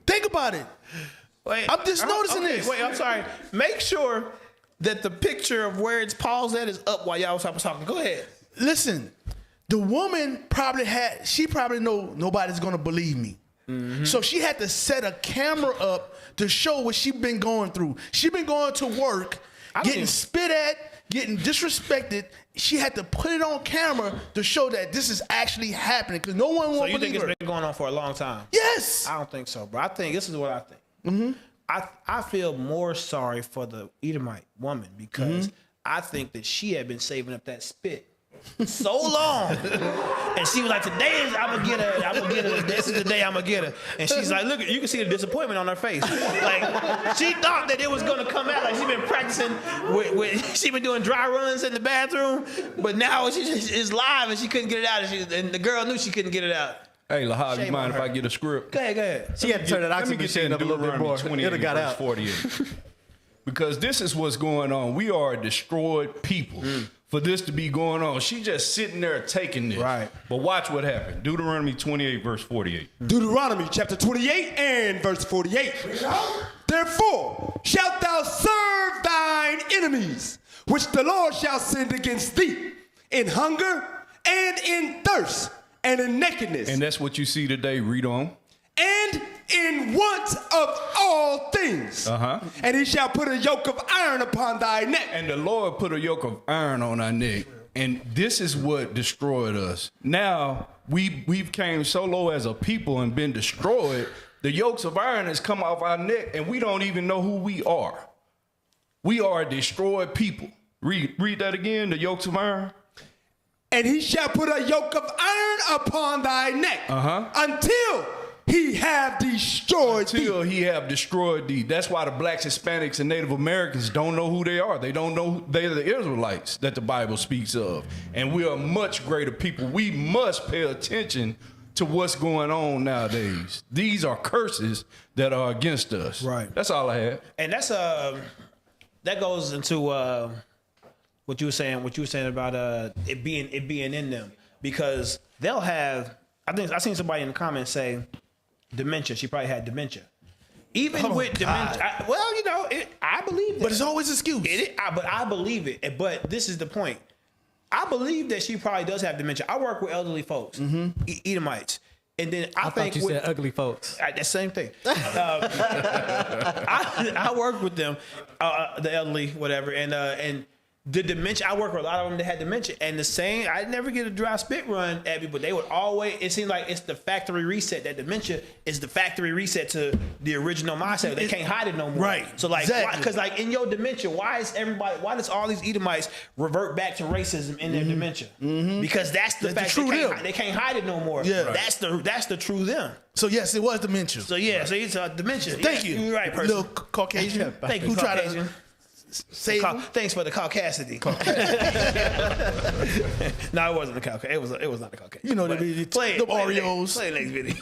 Think about it. Wait, I'm just noticing this. Wait, I'm sorry. Make sure that the picture of where it's paused at is up while y'all was talking. Go ahead. Listen, the woman she probably know nobody's gonna believe me. So she had to set a camera up to show what she been going through. She been going to work, getting spit at, getting disrespected. She had to put it on camera to show that this is actually happening because no one won't believe her. So you think it's been going on for a long time? Yes. I don't think so, bro. I think this is what I think. I feel more sorry for the Edomite woman because I think that she had been saving up that spit so long, and she was like, "Today is I'm gonna get her. This is the day I'm gonna get her." And she's like, "Look, you can see the disappointment on her face. Like she thought that it was gonna come out. Like she been practicing. She been doing dry runs in the bathroom, but now she is live and she couldn't get it out. And the girl knew she couldn't get it out." Hey, Lahab, you mind if I get a script? Go ahead. She had to turn that oxygen machine up a little bit more. It'd have got out. 48. Because this is what's going on. We are a destroyed people. For this to be going on, she just sitting there taking this. Right. But watch what happened. Deuteronomy 28, verse 48. Deuteronomy chapter 28 and verse 48. Therefore shalt thou serve thine enemies, which the Lord shall send against thee, in hunger and in thirst and in nakedness. And that's what you see today. Read on. And in want of all things. And he shall put a yoke of iron upon thy neck. And the Lord put a yoke of iron on our neck. And this is what destroyed us. Now, we've came so low as a people and been destroyed. The yokes of iron has come off our neck, and we don't even know who we are. We are a destroyed people. Read that again, the yokes of iron. And he shall put a yoke of iron upon thy neck until he have destroyed thee. Until he have destroyed thee. That's why the blacks, Hispanics, and Native Americans don't know who they are. They don't know they're the Israelites that the Bible speaks of. And we are much greater people. We must pay attention to what's going on nowadays. These are curses that are against us. Right. That's all I had. And that's that goes into what you were saying about it being in them, because they'll have. I seen somebody in the comments say dementia. She probably had dementia. Even with dementia, I believe that. But it's always an excuse. But I believe it. But this is the point. I believe that she probably does have dementia. I work with elderly folks, Edomites. And then I think thought you said ugly folks. The same thing. I work with them, the elderly, whatever, and the dementia. I work with a lot of them that had dementia, and the same. I never get a dry spit run at me, but they would always. It seems like it's the factory reset. That dementia is the factory reset to the original mindset. They can't hide it no more. Right. So like, because like in your dementia, why does all these Edomites revert back to racism in their dementia? Because that's the fact. They can't hide it no more. Yeah. That's the true them. So yes, it was dementia. So yeah, so it's dementia. Thank you. You're right, person. Little Caucasian. Thank you, Who tried Caucasian. to save him? Thanks for the Caucasity. No, it wasn't the Caucasian. It was not the Caucasian. You know, the play Oreos. Play the next video.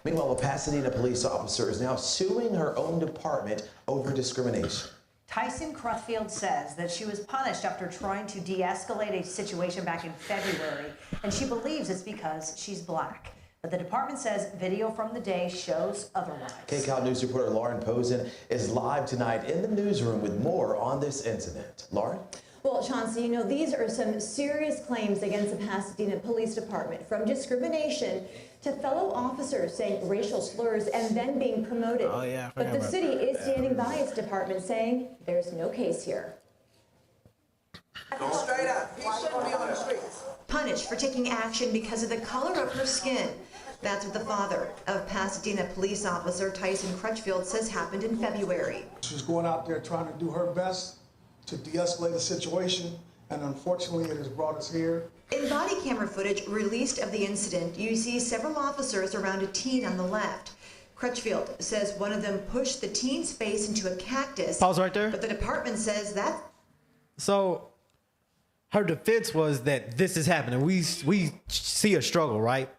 Meanwhile, a Pasadena police officer is now suing her own department over discrimination. Tyson Crutchfield says that she was punished after trying to de-escalate a situation back in February, and she believes it's because she's black. But the department says video from the day shows otherwise. KCAL News reporter Lauren Posen is live tonight in the newsroom with more on this incident. Lauren? Well, Chauncey, you know, these are some serious claims against the Pasadena Police Department, from discrimination to fellow officers saying racial slurs and then being promoted. Oh, yeah, but the city is standing by its department, saying there's no case here. Straight up. He shouldn't be on the streets. Punished for taking action because of the color of her skin. That's what the father of Pasadena police officer Tyson Crutchfield says happened in February. She's going out there trying to do her best to de-escalate the situation, and unfortunately it has brought us here. In body camera footage released of the incident, you see several officers around a teen on the left. Crutchfield says one of them pushed the teen's face into a cactus. Pause right there. But the department says that. So her defense was that this is happening. We see a struggle, right?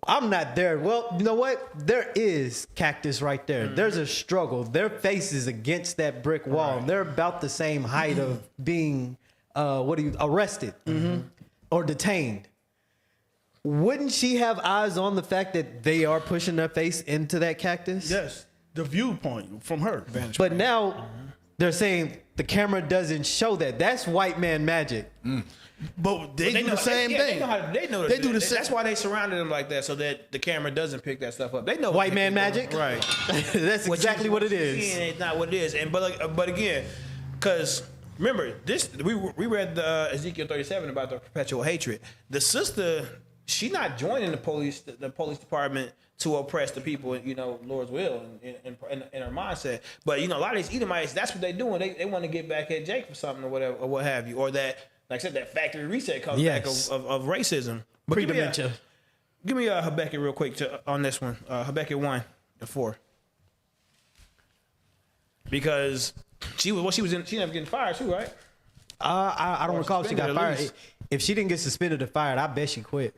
I'm not there. Well, you know what? There is cactus right there. There's a struggle. Their face is against that brick wall. They're about the same height of being arrested or detained. Wouldn't she have eyes on the fact that they are pushing their face into that cactus? Yes, the viewpoint from her. But now they're saying the camera doesn't show that. That's white man magic. But they do the same thing. They do the same. That's why they surrounded them like that, so that the camera doesn't pick that stuff up. They know white man magic, right? That's exactly what it is. It's not what it is. And but again, because remember this, we read the Ezekiel 37 about the perpetual hatred. The sister, she not joining the police department to oppress the people, you know, Lord's will in her mindset. But you know, a lot of these Edomites, that's what they're doing. They want to get back at Jake for something or whatever, or what have you, or that. Like I said, that factory reset comes back of racism. But Pre-dementia. Give me Habakkuk real quick on this one. Habakkuk 1:4. Because she never getting fired too, right? I don't recall if she got fired. If she didn't get suspended or fired, I bet she quit.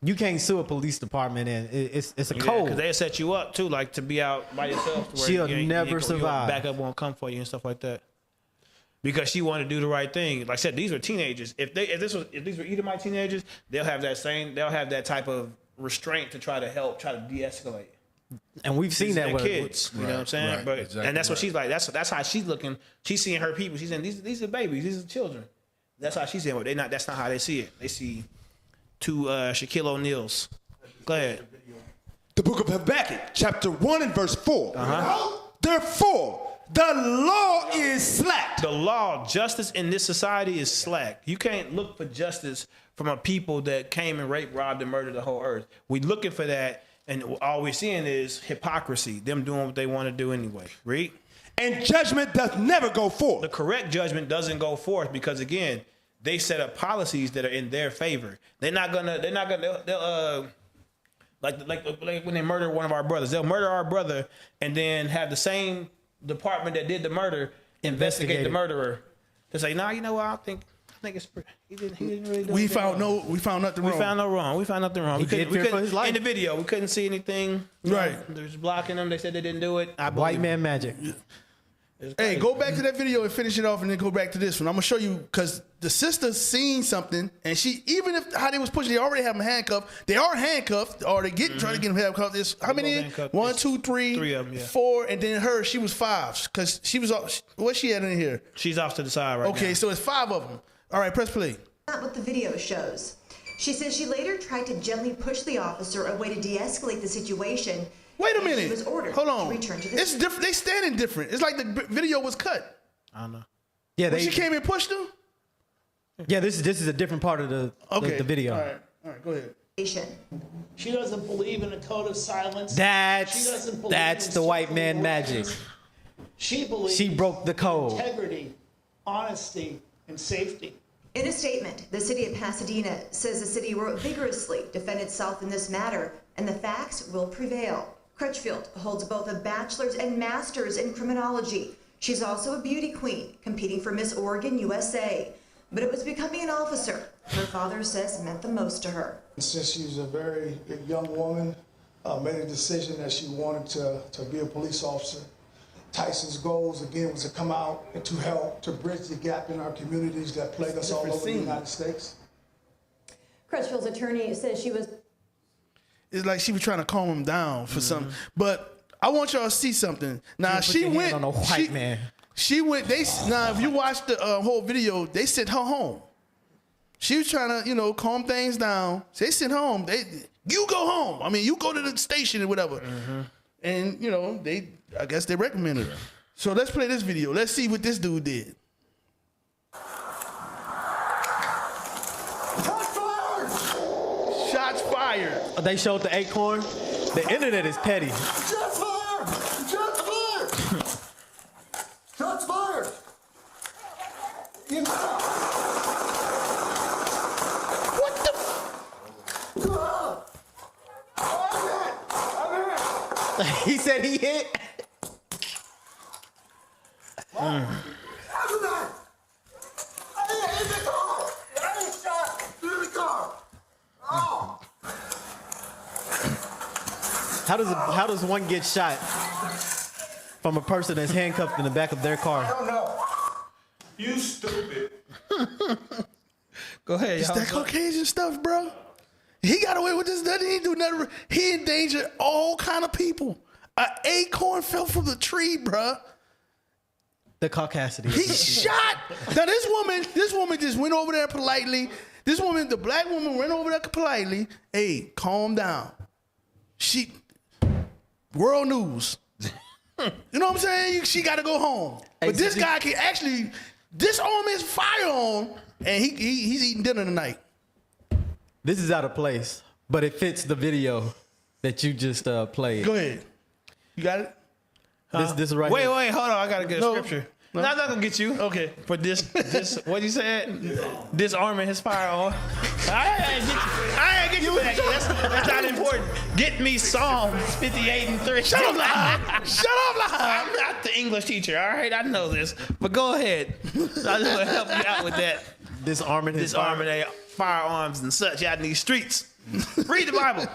You can't sue a police department, and it's a code. Because they set you up too, like to be out by yourself. To where She'll never survive. Backup won't come for you and stuff like that. Because she wanted to do the right thing. Like I said, these were teenagers. If these were Edomite teenagers, they'll have that type of restraint to try to de-escalate. And we've seen that with kids. You know what I'm saying? But exactly, and that's what she's like. That's how she's looking. She's seeing her people. She's saying these are babies. These are children. That's how she's saying. But that's not how they see it. They see two Shaquille O'Neals. Go ahead. The book of Habakkuk, chapter 1 and verse 4. Therefore, the law is slack. The law, justice in this society is slack. You can't look for justice from a people that came and raped, robbed, and murdered the whole earth. We're looking for that, and all we're seeing is hypocrisy, them doing what they want to do anyway. Read. And judgment doth never go forth. The correct judgment doesn't go forth because, again, they set up policies that are in their favor. They'll like when they murder one of our brothers, they'll murder our brother and then have the same department that did the murder investigate the murderer to say, nah, you know what? I think it's he didn't really do we found nothing wrong. We found nothing wrong. We couldn't for his life. In the video, we couldn't see anything. Right. They was blocking them. They said they didn't do it. White man magic. Hey, go back to that video and finish it off, and then go back to this one. I'm gonna show you because the sister seen something, and she, even if how they was pushing, they already have them handcuffed. They are handcuffed, or they trying to get them handcuffed. There's how many? 1, 2, 3, of them, yeah. 4, and then her, she was 5 because she was off. What's she at in here? She's off to the side right now. Okay, so it's 5 of them. All right, press play. Not what the video shows. She says she later tried to gently push the officer away to de-escalate the situation. Wait a minute. She was ordered Hold on. to return to the It's different. They standing different. It's like the video was cut. I don't know. Yeah, when she came and pushed him. Yeah, this is a different part of the video. All right, go ahead. She doesn't believe in a code of silence. That's the white man magic. She believes she broke the code. Integrity, honesty, and safety. In a statement, the city of Pasadena says the city will vigorously defend itself in this matter, and the facts will prevail. Crutchfield holds both a bachelor's and master's in criminology. She's also a beauty queen, competing for Miss Oregon USA. But it was becoming an officer her father says meant the most to her. Since she was a very young woman, made a decision that she wanted to be a police officer. Tyson's goals, again, was to come out and to help to bridge the gap in our communities that plague us all over the United States. Crutchfield's attorney says she was... It's like she was trying to calm him down for something. But I want y'all to see something. Now, she went... on a white man. She went... Now, if you watch the whole video, they sent her home. She was trying to, you know, calm things down. So they sent her home. You go home. I mean, you go to the station or whatever. And, you know, I guess they recommended her. So let's play this video. Let's see what this dude did. Shots fired. They showed the acorn. The internet is petty. Shots fired! Shots fired! Shots fired! What the? He said he hit. After that, I hit the car! I shot through the car! Oh! How does one get shot from a person that's handcuffed in the back of their car? I don't know. You stupid. Go ahead. It's that Caucasian stuff, bro. He got away with this. He didn't do nothing. He endangered all kind of people. An acorn fell from the tree, bro. The Caucasity. He shot. Now this woman just went over there politely. This woman, the black woman, went over there politely. Hey, calm down. World news. You know what I'm saying? She got to go home. But this guy can actually disarm his firearm, and he's eating dinner tonight. This is out of place, but it fits the video that you just played. Go ahead. You got it? This right Wait, here. hold on. I gotta get a scripture. No. No, I'm not gonna get you. Okay. For this, what you said? Disarming his firearm. I ain't get you for that. That's not important. Get me Psalms 58 and 3. Shut up, Lahab. Shut up, Lahab. I'm not the English teacher. All right, I know this. But go ahead. I just want to help you out with that. Disarming their firearms and such out in these streets. Read the Bible.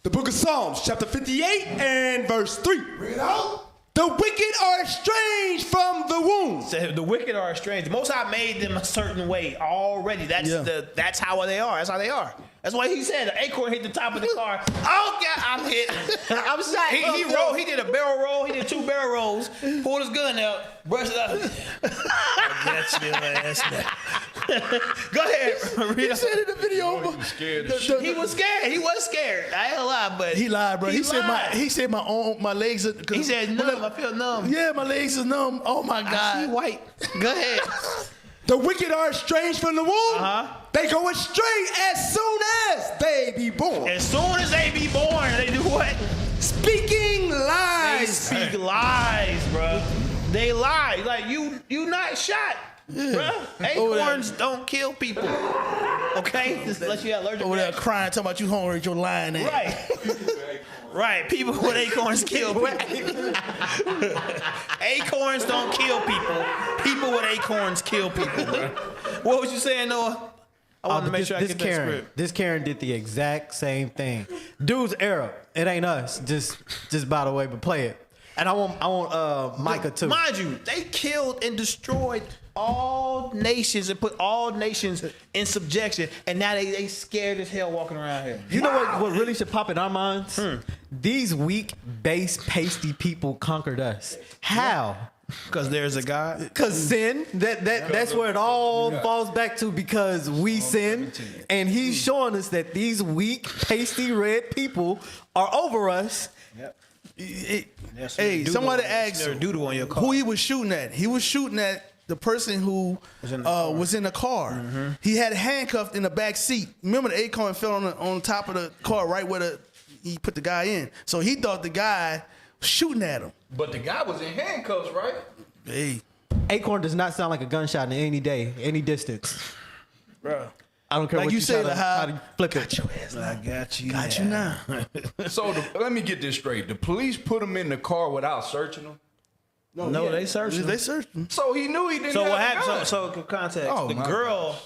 The book of Psalms, chapter 58 and verse 3. Read out. The wicked are estranged from the womb. So the wicked are estranged. The Most High made them a certain way already. That's how they are. That's how they are. That's why he said the acorn hit the top of the car. Oh God, I'm hit. I'm shot. He rolled. He did a barrel roll. He did 2 barrel rolls. Pulled his gun out. Brushed it up. That's your ass now. Go ahead. He said in the video. He was scared. He was scared. I ain't gonna lie, but he lied, bro. He said my legs are. He said numb. I feel numb. Yeah, my legs are numb. Oh my God. I see white. Go ahead. The wicked are estranged from the womb. They go astray as soon as they be born. As soon as they be born, they do what? Speaking lies. They speak lies, bro. They lie. Like you not shot, bro. Acorns don't kill people. Okay, just unless you got allergic. Over there crying, talking about you hungry at your lying ass. Right. Right. People with acorns kill people. Acorns don't kill people. People with acorns kill people, bro. What was you saying, Noah? I wanted to make sure I get that script. This Karen did the exact same thing. Dude's Arab. It ain't us. Just by the way, but play it. And I want Micah too. Mind you, they killed and destroyed all nations and put all nations in subjection, and now they scared as hell walking around here. You know what really should pop in our minds? These weak, base, pasty people conquered us. How? Because there's a God. Because sin. That's where it all falls back to, because we sin. And he's showing us that these weak, pasty, red people are over us. Hey, somebody asked who he was shooting at. He was shooting at the person who was in the car. He had handcuffed in the back seat. Remember, the acorn fell on top of the car, right where he put the guy in. So he thought the guy was shooting at him. But the guy was in handcuffs, right? Hey, acorn does not sound like a gunshot in any day, any distance, bro. I don't care like what you say, how to flip it. Your ass I got you. Got you now. So let me get this straight. The police put him in the car without searching him? No, they searched him. They searched him. So he knew he didn't So have what a happened? gun. So context. Oh, the my girl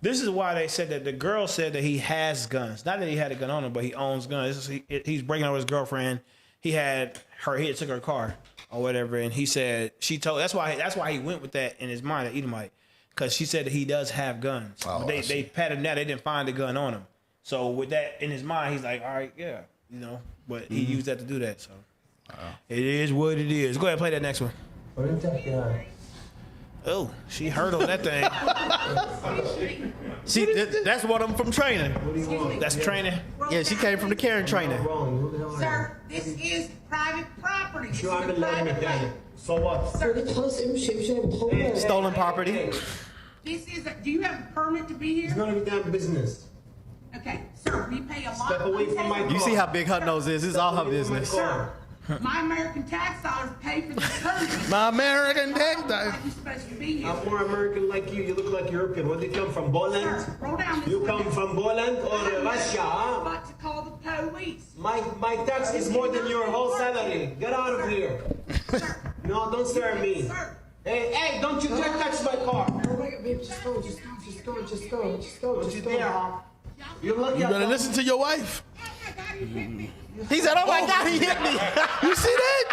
This is why they said that the girl said that he has guns. Not that he had a gun on him, but he owns guns. He's breaking up with his girlfriend. He had took her car or whatever, and he said that's why he went with that in his mind, the Edomite, because she said that he does have guns. Oh, but they patted him down. They didn't find the gun on him. So with that in his mind, he's like, all right, yeah, But he used that to do that. So it is what it is. Go ahead, play that next one. Oh, she hurdled that thing. That's one of them from training. That's training. Yeah, she came from the Karen training. Sir, this is private property. This is Şu a an bir private lanet yani. way. So what? Stolen property. This is, do you have a permit to be It's here? none of your damn business. Okay, sir, we pay a lot. Step away from my car. You see how big her nose is? It's all her business. My American tax dollars pay for the permit. My American tax dollars. You're supposed to be here. I'm more American like you. You look like European. Where do you come from? Poland? Sir, roll down this You come window. from Poland or Russia, I'm huh? about to call the police. My tax is more than your whole salary. Get out of here. No, don't stare at me. Sir. Hey, don't you dare touch my car. Just go. Don't you dare, huh? You're lucky You I better don't- listen to your wife. He said, "Oh my God, he hit me." You see that?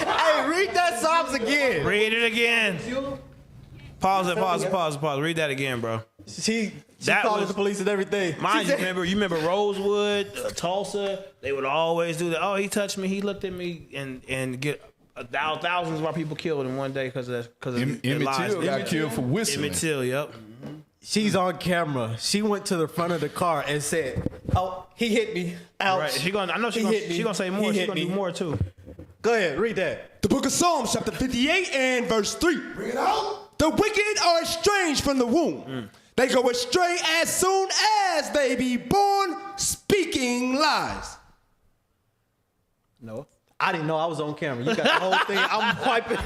Hey, read that Psalms again. Read it again. Pause it. Read that again, bro. She That called was- the police and everything. Mind She you, said- remember Rosewood, Tulsa? They would always do that. Oh, he touched me. He looked at me, and get thousands of our people killed in one day because of Emmett Till got killed for whistling. Emmett Till, yep. She's on camera. She went to the front of the car and said, "Oh, he hit me." Ouch. Right. I know He hit me. she gonna say more. He She's hit gonna do me. more too. Go ahead, read that. The book of Psalms, chapter 58 and verse 3. Bring it out. The wicked are estranged from the womb. They go astray as soon as they be born, speaking lies. No. I didn't know I was on camera. You got the whole thing. I'm wiping.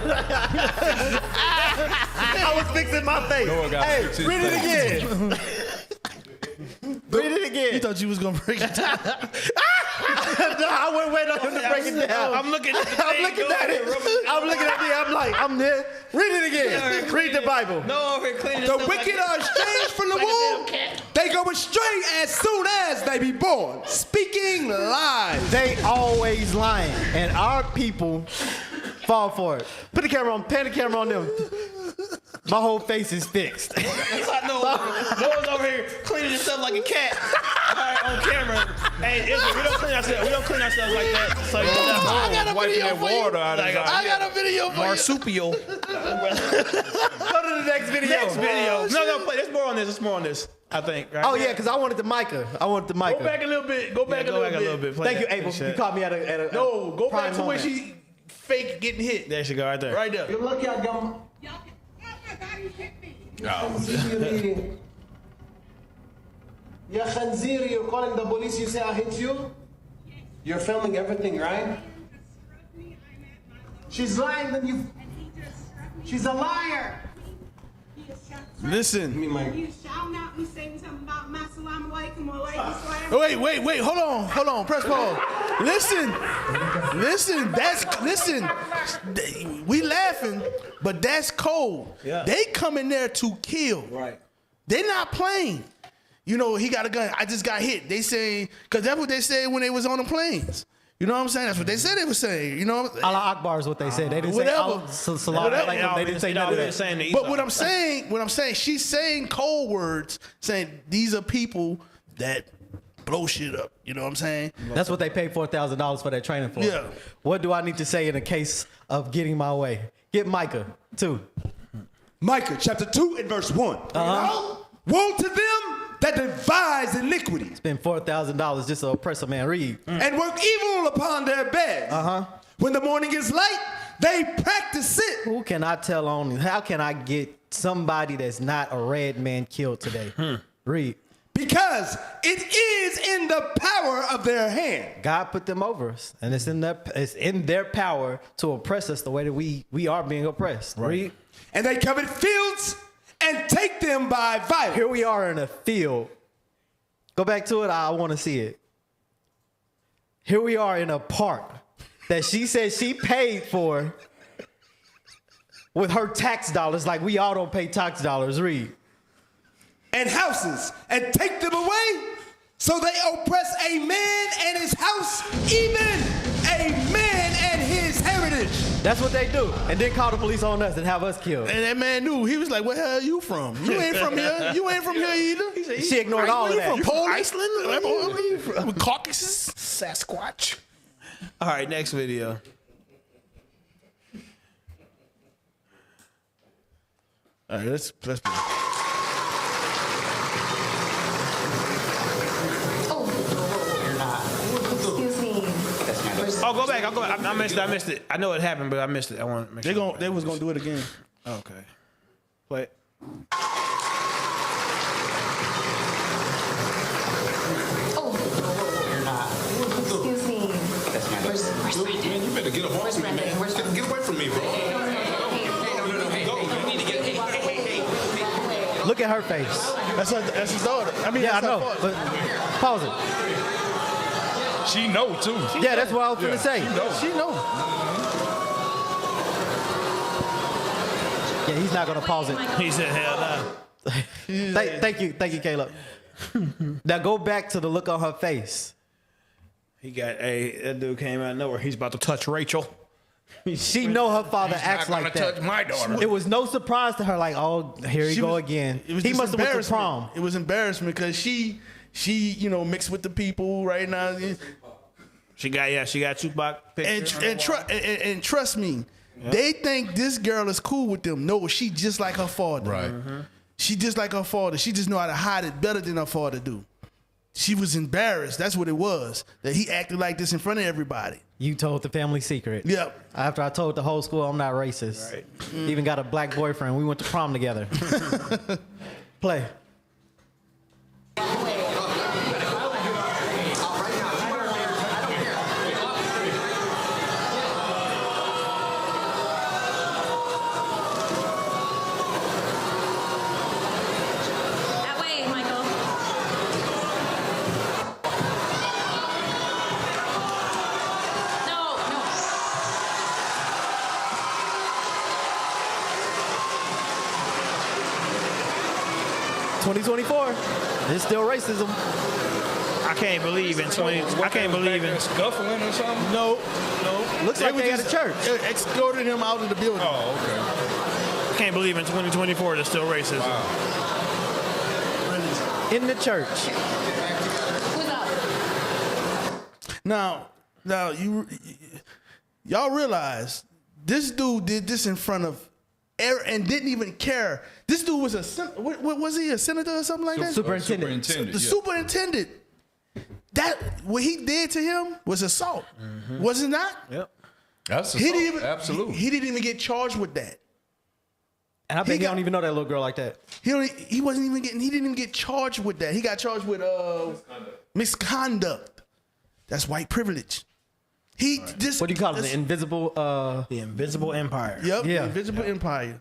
I was fixing my face. Noah got Hey, fix his read it face. again. Read it again. You thought you was gonna break it down. No, I wouldn't wait on him to break it down. I'm looking at the I'm looking at it. I'm looking at me. I'm like, I'm there. Read it again. Read the Bible. No, over here cleaning The stuff wicked like are estranged from the womb. They go astray as soon as they be born, speaking lies. They always lying, and our people fall for it. Put the camera on. Pan the camera on them. My whole face is fixed. I know. Noah's over here cleaning himself like a cat. All right, on camera. Hey, Israel, we don't clean ourselves. We don't clean ourselves like that. So you know, I got a Wiping video that for you. water out of his eye. I got a video for you. marsupial. Go to the next video. Next video. No, play. There's more on this. There's more on this. I think. Right? Oh yeah, because I wanted the Micah. Go back a little bit. Go back a little bit. Play Thank you, that Abel. shit. You caught me at a No, go prime back to when moment. she fake getting hit. There she go, right there. Right there. You're lucky I got Oh my God, you hit me. eating. Ya Khanzir, you're calling the police, you say I hit you? You're filming everything, right? She's lying, then you... She's a liar! Listen. Me, Mike. You shouting out me saying something about my salam alaikum or alaikum salam. Wait. Hold on. Press pause. Listen. Listen. We laughing, but that's cold. Yeah. They come in there to kill. Right. They not playing. You know, he got a gun. I just got hit. They saying, because that's what they said when they was on the planes. You know what I'm saying? That's what they said they were saying. You know, Allah Akbar is what they said. They didn't Whatever. say salam alaikum. They didn't say none of that. But what I'm saying, she's saying cold words, saying these are people that blow shit up. You know what I'm saying? That's what they paid $4,000 for that training for. Yeah. What do I need to say in a case of getting my way? Get Micah 2. Micah chapter 2 and verse 1. Woe to them that devise iniquity Spend $4,000 just to oppress a man. Read. and work evil upon their beds. When the morning is light, they practice it. Who can I tell on? How can I get somebody that's not a red man killed today? Read. Because it is in the power of their hand. God put them over us, and it's in their power to oppress us the way that we are being oppressed. Read. And they covet fields and take them by violence. Here we are in a field. Go back to it. I want to see it. Here we are in a park that she said she paid for with her tax dollars, like we all don't pay tax dollars. Read. and houses and take them away? So they oppress a man and his house, even a man and his heritage. That's what they do. And then call the police on us and have us killed. And that man knew. He was like, "Where the hell are you from? You ain't from here. You ain't from here either." She ignored all of that. You from Poland? Iceland? Where are you from? Caucasus? Sasquatch. All right, next video. All right, let's play. Excuse me. Oh, go back. I'll go back. I missed it. I know it happened, but I missed it. I want to make sure. They was gonna do it again. Okay. Play it. Excuse me. Where's man, you better get up off me, man. Get away from me, bro. Look at her face. That's his daughter. I mean, yeah, I that's know. her But pause it. She know too. Yeah, that's what I was gonna say. She know. Yeah, he's not gonna pause it. He said, "Hell no." Thank you, Caleb. Now go back to the look on her face. He got that dude came out of nowhere. He's about to touch Rachel. She know her father He's acts not like gonna that. touch my daughter. It was no surprise to her. Like, oh, here he go again. It was He just must have went to embarrassment. prom. It was embarrassment because she mixed with the people right now. She got Tupac picture. And trust me, they think this girl is cool with them. No, she just like her father. Right. She just like her father. She just know how to hide it better than her father do. She was embarrassed. That's what it was. That he acted like this in front of everybody. You told the family secret. Yep. After I told the whole school I'm not racist. Right. Even got a black boyfriend. We went to prom together. Play. That way, Michael. No. 2024. It's still racism. I can't believe in 20. I can't believe in scuffling or something. No. Looks like they at a church. Escorted him out of the building. Oh, okay. I can't believe in 2024 there's still racism. In the church. Who's up? Now y'all realize this dude did this in front of and didn't even care. This dude was what was he, a senator or something like that? Superintendent. The superintendent. That what he did to him was assault. Was it not? Yep. That's absolutely. He didn't even get charged with that. And I bet he don't even know that little girl like that. He didn't even get charged with that. He got charged with misconduct. That's white privilege. What do you call it? The invisible empire. Yep. Yeah. The invisible empire.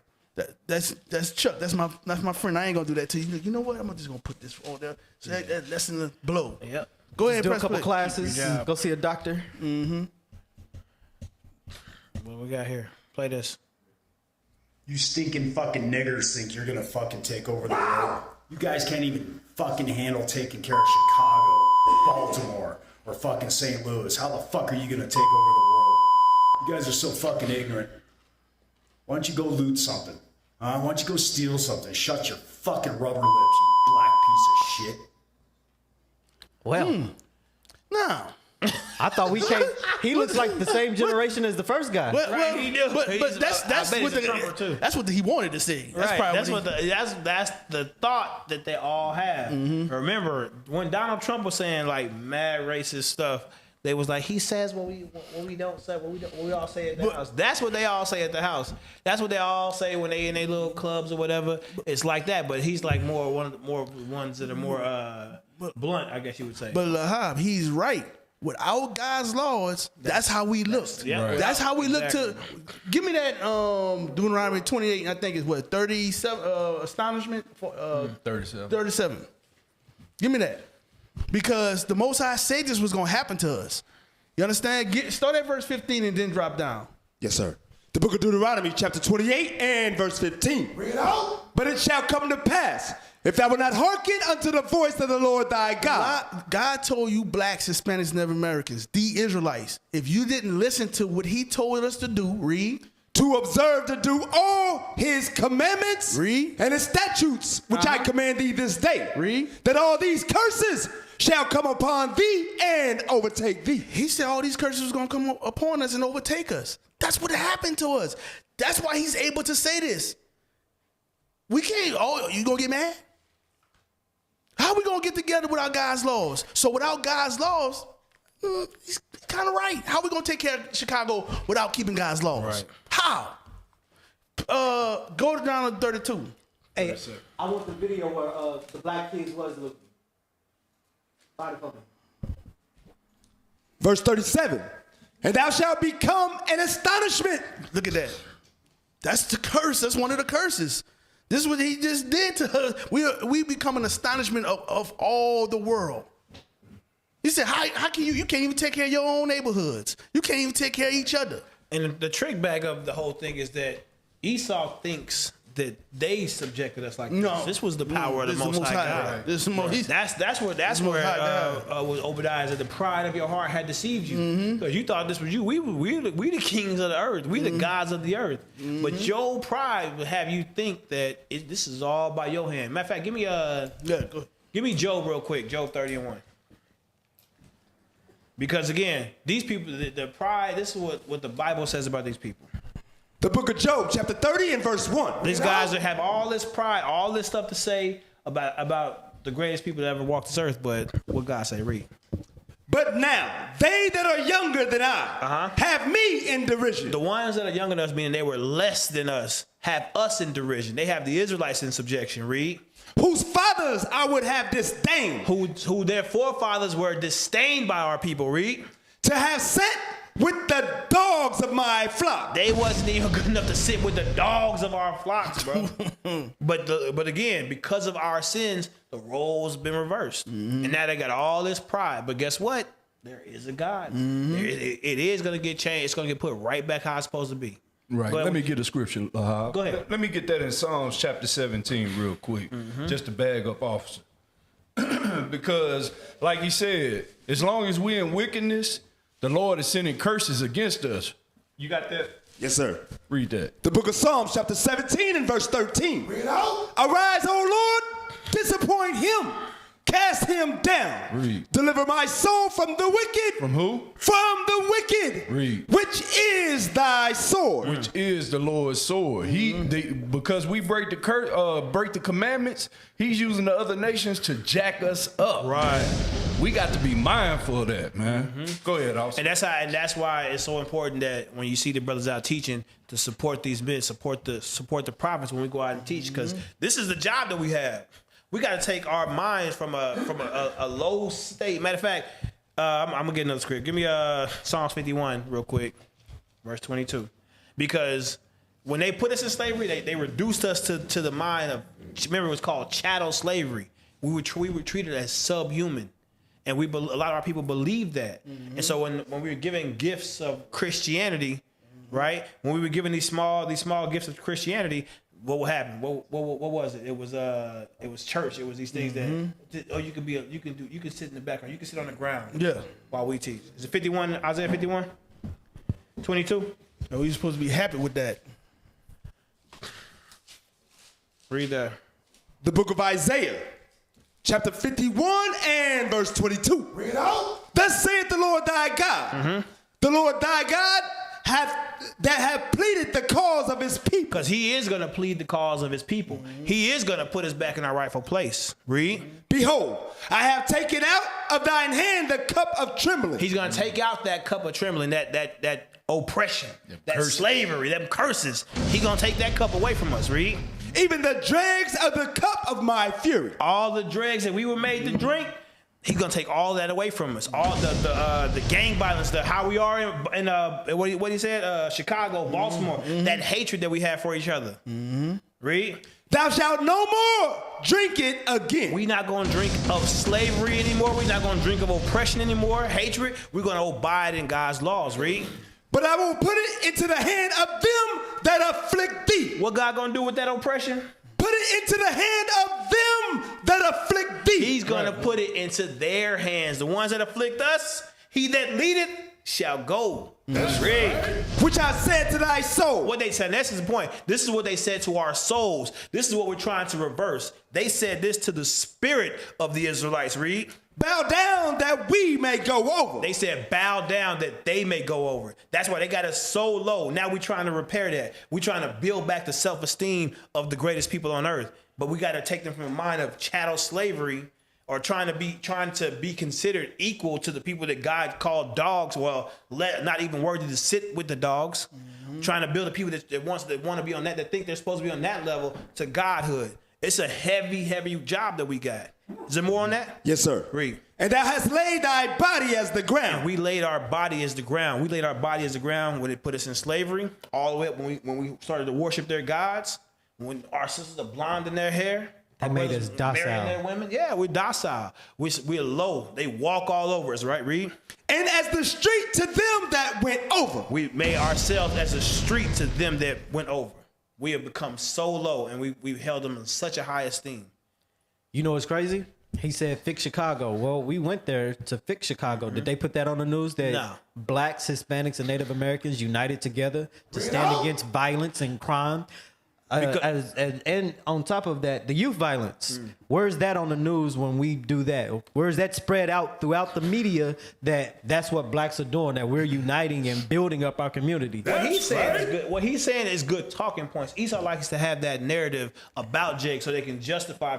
That's Chuck. That's my friend. I ain't gonna do that to you. You know what? I'm just gonna put this on there. So that lessen the blow. Yep. Go ahead. Do a press couple play. classes. Go see a doctor. Mm-hmm. What we got here? Play this. You stinking fucking niggers think you're gonna fucking take over the world. You guys can't even fucking handle taking care of Chicago, Baltimore, or fucking St. Louis. How the fuck are you gonna take over the world? You guys are so fucking ignorant. Why don't you go loot something? Why don't you go steal something? Shut your fucking rubber lips, you black piece of shit. Well, now I thought we came. He looks like the same generation as the first guy. But that's I bet what he's a Trumper, too. that's what he wanted to see. That's Right. probably That's the thought that they all have. Remember when Donald Trump was saying like mad racist stuff, they was like, he says what we don't say, what we all say at the house. That's what they all say at the house. That's what they all say when they in their little clubs or whatever. It's like that, but he's like one of the ones that are more blunt, I guess you would say. But Lahab, he's right. Without God's laws, that's how we look. That's how we look to. Give me that Deuteronomy 28. I think it's what 37. Astonishment. 37. 37. Give me that, because the Most High said this was going to happen to us. You understand? Start at verse 15 and then drop down. Yes, sir. The book of Deuteronomy, chapter 28 and verse 15. Read out. But it shall come to pass, if thou wilt not hearken unto the voice of the Lord thy God. God told you blacks, Hispanics, Native Americans, the Israelites, if you didn't listen to what he told us to do, read. To observe to do all his commandments read. And his statutes, which I command thee this day. Read. That all these curses shall come upon thee and overtake thee. He said all these curses was going to come upon us and overtake us. That's what happened to us. That's why he's able to say this. We can't, you going to get mad? How are we going to get together without God's laws? So without God's laws, he's kind of right. How are we going to take care of Chicago without keeping God's laws? Right. How? Go down to 32. Hey, I want the video where the black kids was looking. Verse 37. And thou shalt become an astonishment. Look at that. That's the curse. That's one of the curses. This is what he just did to us. We become an astonishment of all the world. He said, how can you can't even take care of your own neighborhoods. You can't even take care of each other. And the trick back of the whole thing is that Esau thinks that they subjected us like this. No. This was the power of the Most High God. This is That's where Obadiah said the pride of your heart had deceived you, because you thought this was you. We the kings of the earth. We the gods of the earth. But your pride would have you think that this is all by your hand. Matter of fact, give me Job real quick. Job 30:1. Because again, these people, the pride. This is what the Bible says about these people. The book of Job, chapter 30 and verse 1. These guys that have all this pride, all this stuff to say about the greatest people that ever walked this earth, but what God say, read. But now, they that are younger than I have me in derision. The ones that are younger than us, meaning they were less than us, have us in derision. They have the Israelites in subjection, read. Whose fathers I would have disdained. Who their forefathers were disdained by our people, read. To have sat with the dogs of my flock. They wasn't even good enough to sit with the dogs of our flocks, bro. But again, because of our sins, the roles have been reversed. And now they got all this pride. But guess what? There is a God. It is going to get changed. It's going to get put right back how it's supposed to be. Right. Let me get a scripture. Go ahead. Let me get that in Psalms chapter 17 real quick, just to bag up officer. Because, like he said, as long as we're in wickedness, the Lord is sending curses against us. You got that? Yes, sir. Read that. The book of Psalms, chapter 17 and verse 13. Read out. Arise, O Lord, disappoint him. Cast him down. Read. Deliver my soul from the wicked. From who? From the wicked. Read. Which is thy sword. Which is the Lord's sword. Because we break the commandments, he's using the other nations to jack us up. Right. We got to be mindful of that, man. Go ahead, Austin. And that's why it's so important that when you see the brothers out teaching, to support these men, support the prophets when we go out and teach, because this is the job that we have. We got to take our minds from a low state. Matter of fact, I'm gonna get another script. Give me Psalms 51 real quick, verse 22, because when they put us in slavery, they reduced us to the mind of, remember, it was called chattel slavery. We were treated as subhuman, and a lot of our people believed that. And so when we were given gifts of Christianity, right? When we were given these small gifts of Christianity, what would happen? What was it? It was church. It was these things that you can sit in the background. You can sit on the ground. Yeah. While we teach. Is it 51? Isaiah 51? 22? No, we're supposed to be happy with that. Read that. The book of Isaiah, chapter 51 and verse 22. Read out. Thus saith the Lord thy God. The Lord thy God have pleaded the cause of his people. Because he is going to plead the cause of his people. He is going to put us back in our rightful place. Read. Behold, I have taken out of thine hand the cup of trembling. He's going to take out that cup of trembling, that oppression, that slavery, them curses. He's going to take that cup away from us. Read. Even the dregs of the cup of my fury. All the dregs that we were made to drink, he's gonna take all that away from us. All the gang violence, how we are in what he said, Chicago, Baltimore, that hatred that we have for each other. Read. Thou shalt no more drink it again. We're not gonna drink of slavery anymore. We're not gonna drink of oppression anymore, hatred. We're gonna abide in God's laws. Read. but I will put it into the hand of them that afflict thee. What God gonna do with that oppression? Put it into the hand of them that afflict thee. He's gonna put it into their hands. The ones that afflict us, he that leadeth shall go. That's right. Which I said to thy soul. What they said, that's his point. This is what they said to our souls. This is what we're trying to reverse. They said this to the spirit of the Israelites. Read. Bow down that we may go over. They said bow down that they may go over. That's why they got us so low. Now we're trying to repair that. We're trying to build back the self-esteem of the greatest people on earth. But we got to take them from a mind of chattel slavery, or trying to be considered equal to the people that God called dogs. Well, not even worthy to sit with the dogs. Trying to build the people that want to be on that think they're supposed to be on that level to godhood. It's a heavy, heavy job that we got. Is there more on that? Yes, sir. Read. And thou hast laid thy body as the ground. And we laid our body as the ground. We laid our body as the ground when they put us in slavery, all the way up when we started to worship their gods, when our sisters are blonde in their hair. That made us docile. Marrying their women. Yeah, we're docile. We're low. They walk all over us, right, Reed? And as the street to them that went over. We made ourselves as a street to them that went over. We have become so low, and we've held them in such a high esteem. You know what's crazy? He said, fix Chicago. Well, we went there to fix Chicago. Did they put that on the news that No. blacks, Hispanics, and Native Americans united together to stand against violence and crime? And on top of that, the youth violence. Where's that on the news when we do that? Where's that spread out throughout the media that's what blacks are doing, that we're uniting and building up our community? What he's saying is good talking points. Esau likes to have that narrative about Jake so they can justify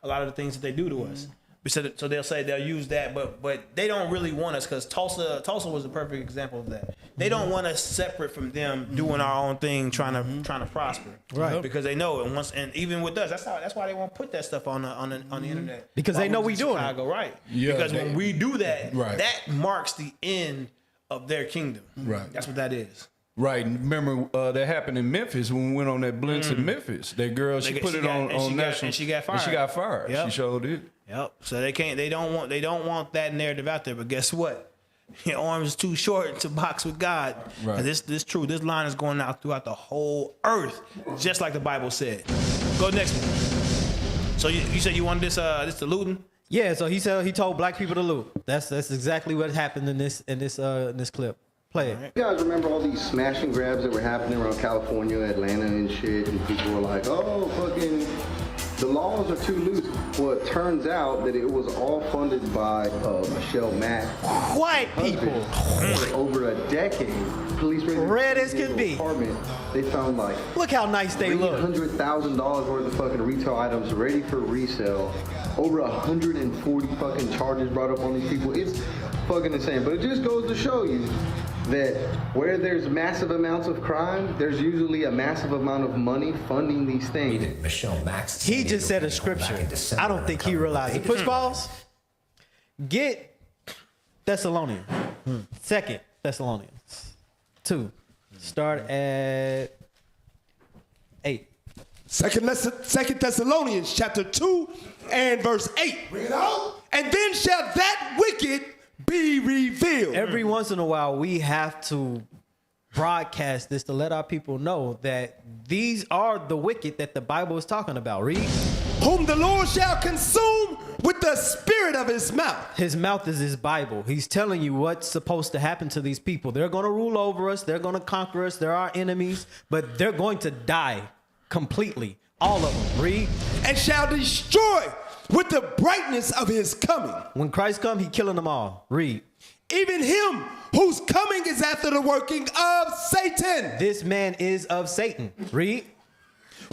a lot of the things that they do to us. So they'll say they'll use that, but they don't really want us, because Tulsa was a perfect example of that. They don't want us separate from them doing our own thing, trying to prosper, right? Because they know it and even with us, that's why they won't put that stuff on the internet, because they know we doing Chicago, it, right? Yeah, because when we do that, right, that marks the end of their kingdom. Right, that's what that is. Right, and remember that happened in Memphis when we went on that Blitz in Memphis. That girl, she put it on national, and she got fired. And she got fired. Yep. She showed it. Yep. So they don't want that narrative out there. But guess what? Your arms is too short to box with God. Right. This true. This line is going out throughout the whole earth, just like the Bible said. Go next one. So you said you wanted this the looting? Yeah. So he told black people to loot. That's exactly what happened in this clip. Play it. You guys remember all these smash and grabs that were happening around California, Atlanta, and shit, and people were like, "Oh, fucking, the laws are too loose." Well, it turns out that it was all funded by Michelle Mack. White people. For over a decade, police red as can be. Apartment, they found like, look how nice they look. $300,000 worth of fucking retail items ready for resale. Over 140 fucking charges brought up on these people. It's fucking insane. But it just goes to show you that where there's massive amounts of crime, there's usually a massive amount of money funding these things. Michelle Max. He just said a scripture. I don't think he realized it. Push balls. Get Thessalonians. 2 Thessalonians 2. Start at 8. 2 Thessalonians chapter 2 and verse 8. Bring it out. And then shall that wicked be revealed. Every once in a while, we have to broadcast this to let our people know that these are the wicked that the Bible is talking about. Read. Whom the Lord shall consume with the spirit of his mouth. His mouth is his Bible. He's telling you what's supposed to happen to these people. They're going to rule over us. They're going to conquer us. They're our enemies, but they're going to die completely. All of them. Read. And shall destroy with the brightness of his coming. When Christ comes, he killing them all. Read. Even him whose coming is after the working of Satan. This man is of Satan. Read.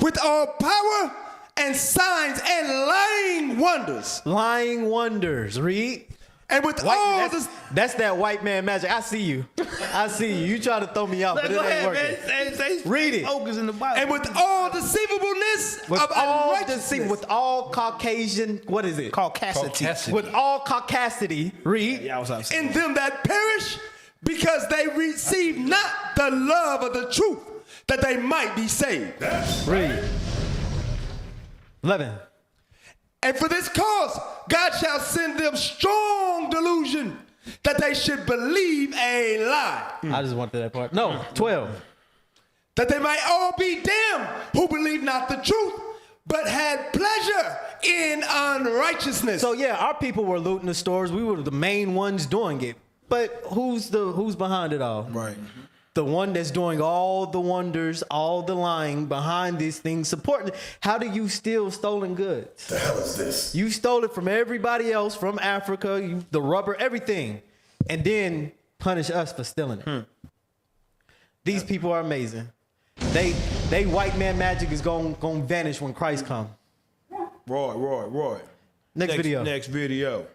With all power and signs and lying wonders. Lying wonders. Read. And with all this. That's that white man magic. I see you. I see you. You try to throw me out, but it ain't working. Read it. Focus in the Bible. And with all deceivableness of unrighteousness. With all Caucasian, what is it? Caucasity. With all Caucasity. Read. Yeah, what's up? In them that perish, because they receive not the love of the truth, that they might be saved. Read. 11. And for this cause, God shall send them strong delusion that they should believe a lie. I just wanted that part. No, 12. That they might all be damned who believe not the truth, but had pleasure in unrighteousness. So yeah, our people were looting the stores. We were the main ones doing it. But who's behind it all? Right. The one that's doing all the wonders, all the lying behind these things, supporting. How do you steal stolen goods? The hell is this? You stole it from everybody else, from Africa, the rubber, everything, and then punish us for stealing it. These people are amazing. They white man magic is gonna vanish when Christ comes. Roy. Next video. Next video.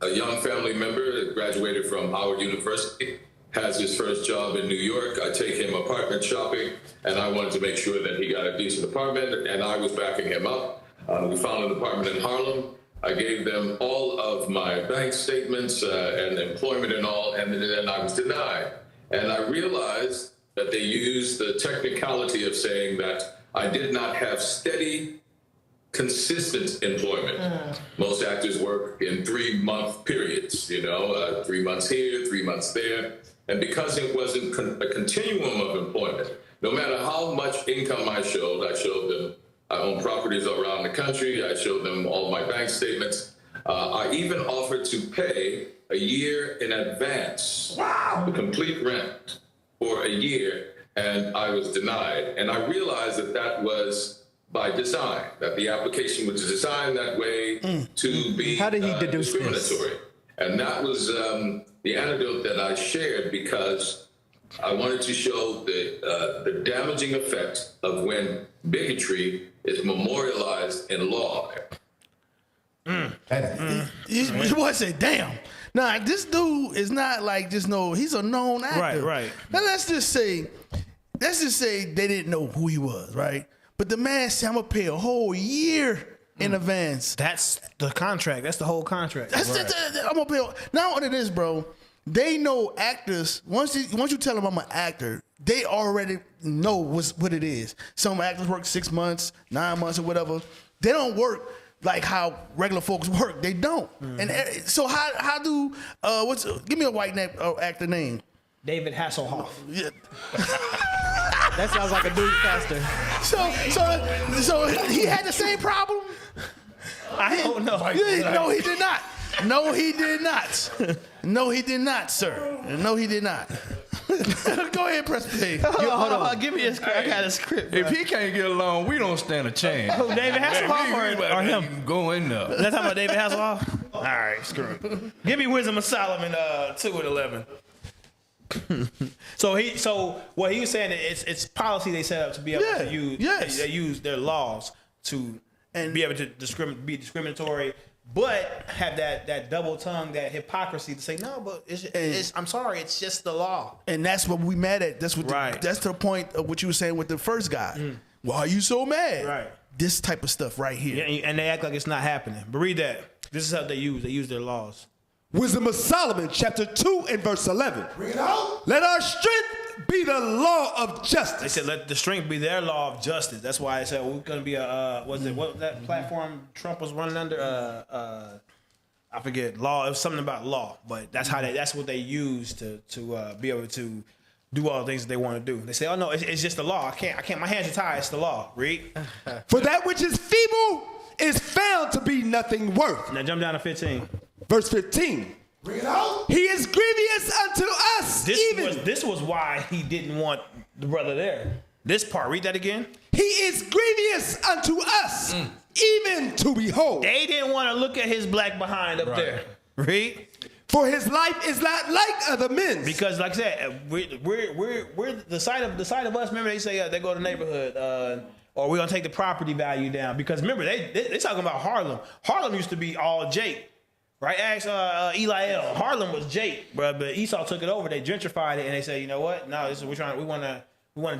A young family member that graduated from Howard University has his first job in New York. I take him apartment shopping, and I wanted to make sure that he got a decent apartment, and I was backing him up. We found an apartment in Harlem. I gave them all of my bank statements and employment and all, and then I was denied. And I realized that they used the technicality of saying that I did not have steady, consistent employment. Most actors work in 3-month periods, 3 months here, 3 months there. And because it wasn't a continuum of employment, no matter how much income I showed them, I own properties around the country, I showed them all my bank statements. I even offered to pay a year in advance, the complete rent for a year, and I was denied. And I realized that was by design, that the application was designed that way to be How did he deduce discriminatory. this? And that was the anecdote that I shared because I wanted to show the damaging effect of when bigotry is memorialized in law. You boy say, damn. Nah, this dude is not like just he's a known actor. Right. Now let's just say they didn't know who he was, right? But the man said, I'm gonna pay a whole year in advance. That's the contract. That's the whole contract. I'm gonna pay. Not only this, bro. They know actors. Once you tell them I'm an actor, they already know what it is. Some actors work 6 months, 9 months, or whatever. They don't work like how regular folks work. They don't. And so how do give me a white actor name? David Hasselhoff. Yeah. That sounds like a dude faster. So he had the same problem? I don't know. No, he did not. No, he did not. No, he did not, sir. No, he did not. Go ahead, press play. Hold on. Give me a script. I got a script. If he can't get along, we don't stand a chance. Who, David Hasselhoff or him? You can go in there. That's talking about David Hasselhoff? All right, screw it. Give me Wisdom of Solomon 2:11. So what he was saying is it's policy they set up to be able to use. Yes. They use their laws to be able to be discriminatory, but have that double tongue, that hypocrisy to say no, but it's I'm sorry, it's just the law. And that's what we mad at. That's what that's the point of what you were saying with the first guy. Why are you so mad? Right. This type of stuff right here. Yeah, and they act like it's not happening. But read that. This is how they use. They use their laws. Wisdom of Solomon, chapter 2 and verse 11. Bring it out. Let our strength be the law of justice. They said let the strength be their law of justice. That's why they said we're going to be what was that platform Trump was running under? I forget. Law. It was something about law, but that's how that's what they use to be able to do all the things that they want to do. They say, oh no, it's just the law. I can't. My hands are tied. It's the law. Read. For that which is feeble is found to be nothing worth. Now jump down to 15. Verse 15. Bring it out. He is grievous unto us. This was why he didn't want the brother there. This part, read that again. He is grievous unto us, even to behold. They didn't want to look at his black behind up there. Read. For his life is not like other men's. Because, like I said, we're the side of us. Remember, they say they go to the neighborhood, or we're gonna take the property value down. Because remember, they talking about Harlem. Harlem used to be all Jake. Right, ask Eli L. Harlem was Jake, but Esau took it over. They gentrified it, and they said, you know what? No, we want a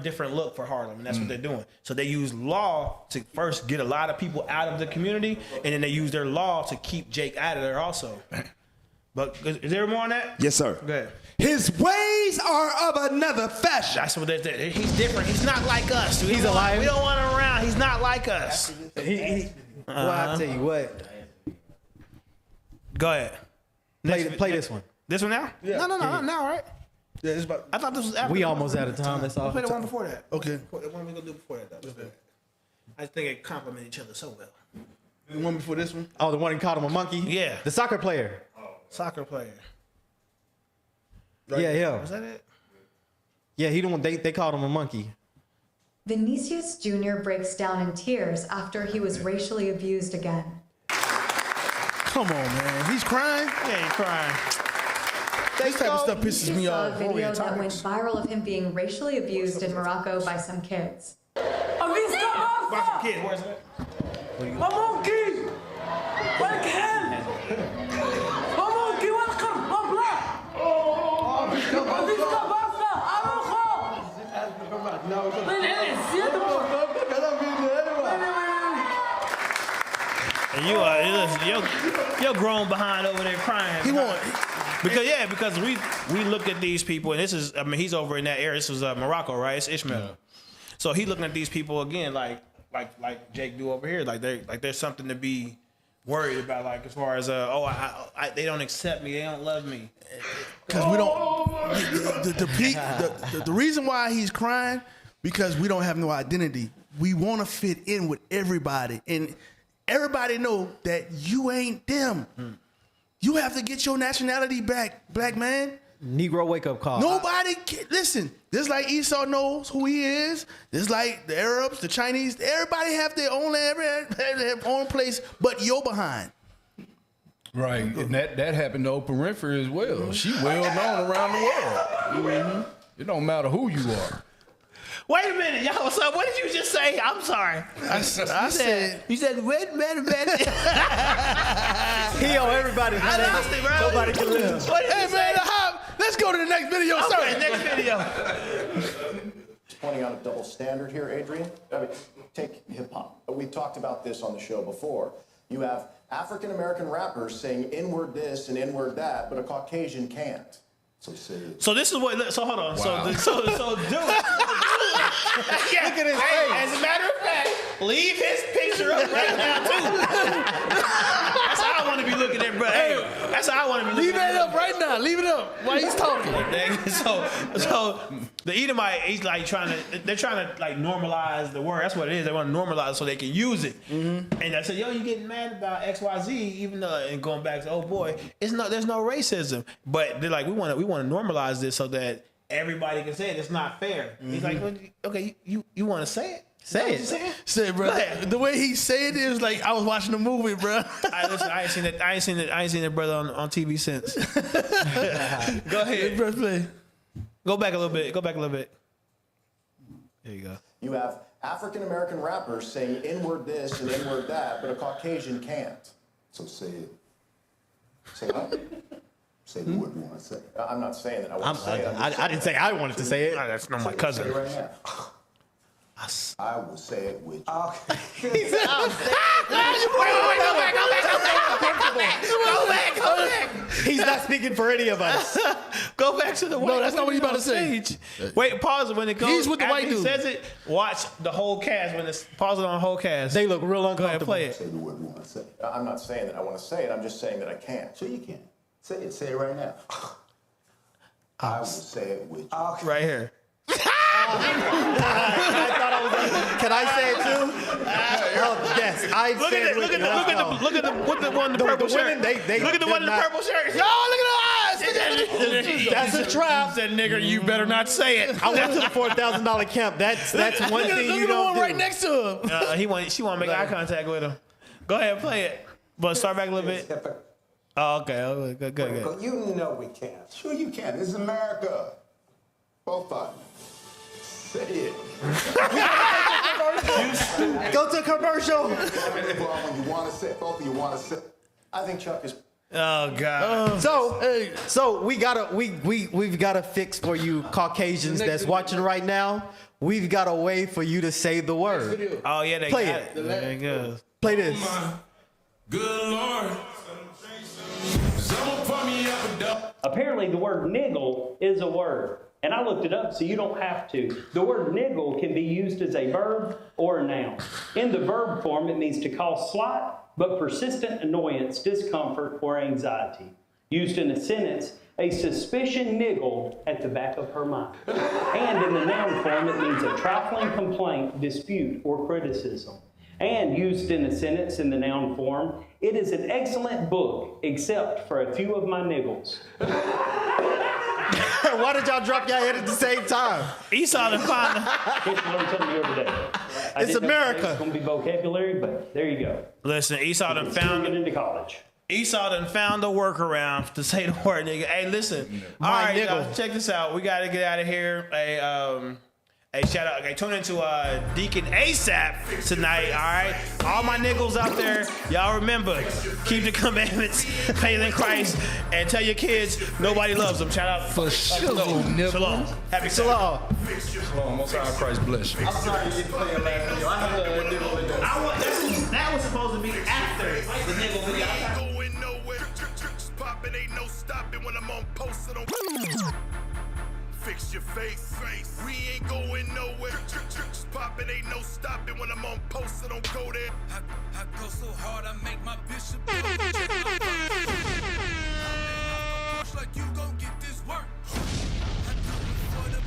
different look for Harlem, and that's what they're doing. So they use law to first get a lot of people out of the community, and then they use their law to keep Jake out of there also. But is there more on that? Yes, sir. Go ahead. His ways are of another fashion. That's what they're saying. He's different. He's not like us. He's alive. We don't want him around. He's not like us. Well, I'll tell you what. Go ahead. Play this one. This one now? Yeah. No, not now, right? Yeah, it's about. I thought this was after. We almost out of time. That's all. Play the one before that. Okay. The one we gonna do before that, though. I think it complement each other so well. The one before this one? Oh, the one he called him a monkey? Yeah. The soccer player. Soccer player. Yeah, yeah. Was that it? Yeah, he the one they called him a monkey. Vinicius Jr. breaks down in tears after he was racially abused again. Come on, man. He's crying. Yeah, he's crying. This type of stuff pisses me Saw off. a video that went viral of him being racially abused in Morocco by some kids. Watch some kids. Where's that? A monkey! Like him! A monkey, welcome! A black! Vizca basta! Arujo! And you're grown behind over there crying. He won't. Because we look at these people, and this is, I mean, he's over in that area. This was Morocco, right? It's Ishmael. Yeah. So he looking at these people again, like Jake do over here, like there's something to be worried about, like as far as they don't accept me, they don't love me, because we don't. The reason why he's crying because we don't have no identity. We want to fit in with everybody, and everybody know that you ain't them. You have to get your nationality back, black man. Negro wake up call. Nobody can, listen. Just like Esau knows who he is. Just like the Arabs, the Chinese. Everybody have their own land, their own place, but you're behind. Right, and that happened to Oprah Winfrey as well. She well known around the world. It don't matter who you are. Wait a minute, y'all. What's up? What did you just say? I'm sorry. I said. You said wait a minute. He owe everybody. I lost it, bro. Nobody can live. Hey man, let's go to the next video. Okay, Sorry. next video. Pointing out a double standard here, Adrian. I mean, take hip hop. We've talked about this on the show before. You have African American rappers saying N-word this and N-word that, but a Caucasian can't. So this is what. So hold on. Wow. So dude. Yeah. Look at his hey, face. as a matter of fact, leave his picture up right now too. That's how I want to be looking at, bro. Hey, that's how I want to be looking. Leave that up right now. Leave it up while he's talking. So the Edomite, they're trying to like normalize the word. That's what it is. They want to normalize it so they can use it. Mm-hmm. And I said, yo, you getting mad about XYZ, even though, and going back to, oh boy, there's no racism. But they're like, we want to normalize this so that everybody can say it. It's not fair. Mm-hmm. He's like, well, okay, you want to say it? Say it. Say it, bro. The way he said it is like I was watching the movie, bro. I ain't seen that brother on TV since. Go ahead. Press play. Go back a little bit. There you go. you have African American rappers saying N-word this and N-word that, but a Caucasian can't. So say it. Say what? Say what you want to say. I'm not saying that I want to say it. I didn't say I wanted to say it. That's not my cousin. Say it right now. I will say it with you. Okay. He said, I'll say it. Go back. He's not speaking for any of us. Go back to the white. No, that's not what you about to say. Wait, pause it when it goes. He's with the white dude. He says it. Watch the whole cast when it's pause it on the whole cast. They look real uncomfortable. Go ahead, play it. Say the word you want to say. I'm not saying that I want to say it. I'm just saying that I can't. Sure you can. Say it. Say it right now. I will say it with you. Right here. Can I say it too? Yes, I Look said at it. Look at the one in the purple shirt. Look at the one in the purple shirt. Yo, look at the eyes. That's a trap. Said nigga, you better not say it. I went to the $4,000 camp. That's one thing you don't do. Right next to him. She want to make eye contact with him. Go ahead, play it. But start back a little bit. Oh, okay. Good. You know we can't. Sure you can. This is America. Both of them. Say it. Go to commercial. You want to say it. Both of you want to say it. I think Chuck is. Oh God. So we've got a fix for you Caucasians that's watching right now. We've got a way for you to say the word. Oh yeah, they play got it. There it goes. Play this. Good Lord. Apparently the word niggle is a word. And I looked it up so you don't have to. The word niggle can be used as a verb or a noun. In the verb form, it means to cause slight but persistent annoyance, discomfort, or anxiety. Used in a sentence, a suspicion niggle at the back of her mind. And in the noun form, it means a trifling complaint, dispute, or criticism. And used in a sentence in the noun form, it is an excellent book, except for a few of my niggles. Why did y'all drop your head at the same time? Esau done found Learned something new every day. It's America. It's going to be vocabulary, but there you go. Listen, Esau done found Get into college. Esau done found a workaround to say the word nigga. Hey, listen. All right, y'all, check this out. We got to get out of here. Hey, shout out. Okay, tune into Deacon ASAP tonight, all right? All my niggles out there, y'all remember, keep the commandments, faith in Christ, and tell your kids nobody loves them. Shout out. For shalom, nigga. Shalom. Happy Shalom. Shalom. Most High Christ bless you. I'm sorry you didn't play your last video. I have a niggle in there. That was supposed to be after the niggle video. Going nowhere. Popping ain't no stopping when I'm on post. So don't fix your face. We ain't going nowhere. Popping ain't no stopping when I'm on post. So don't go there. I go so hard I make my bishop.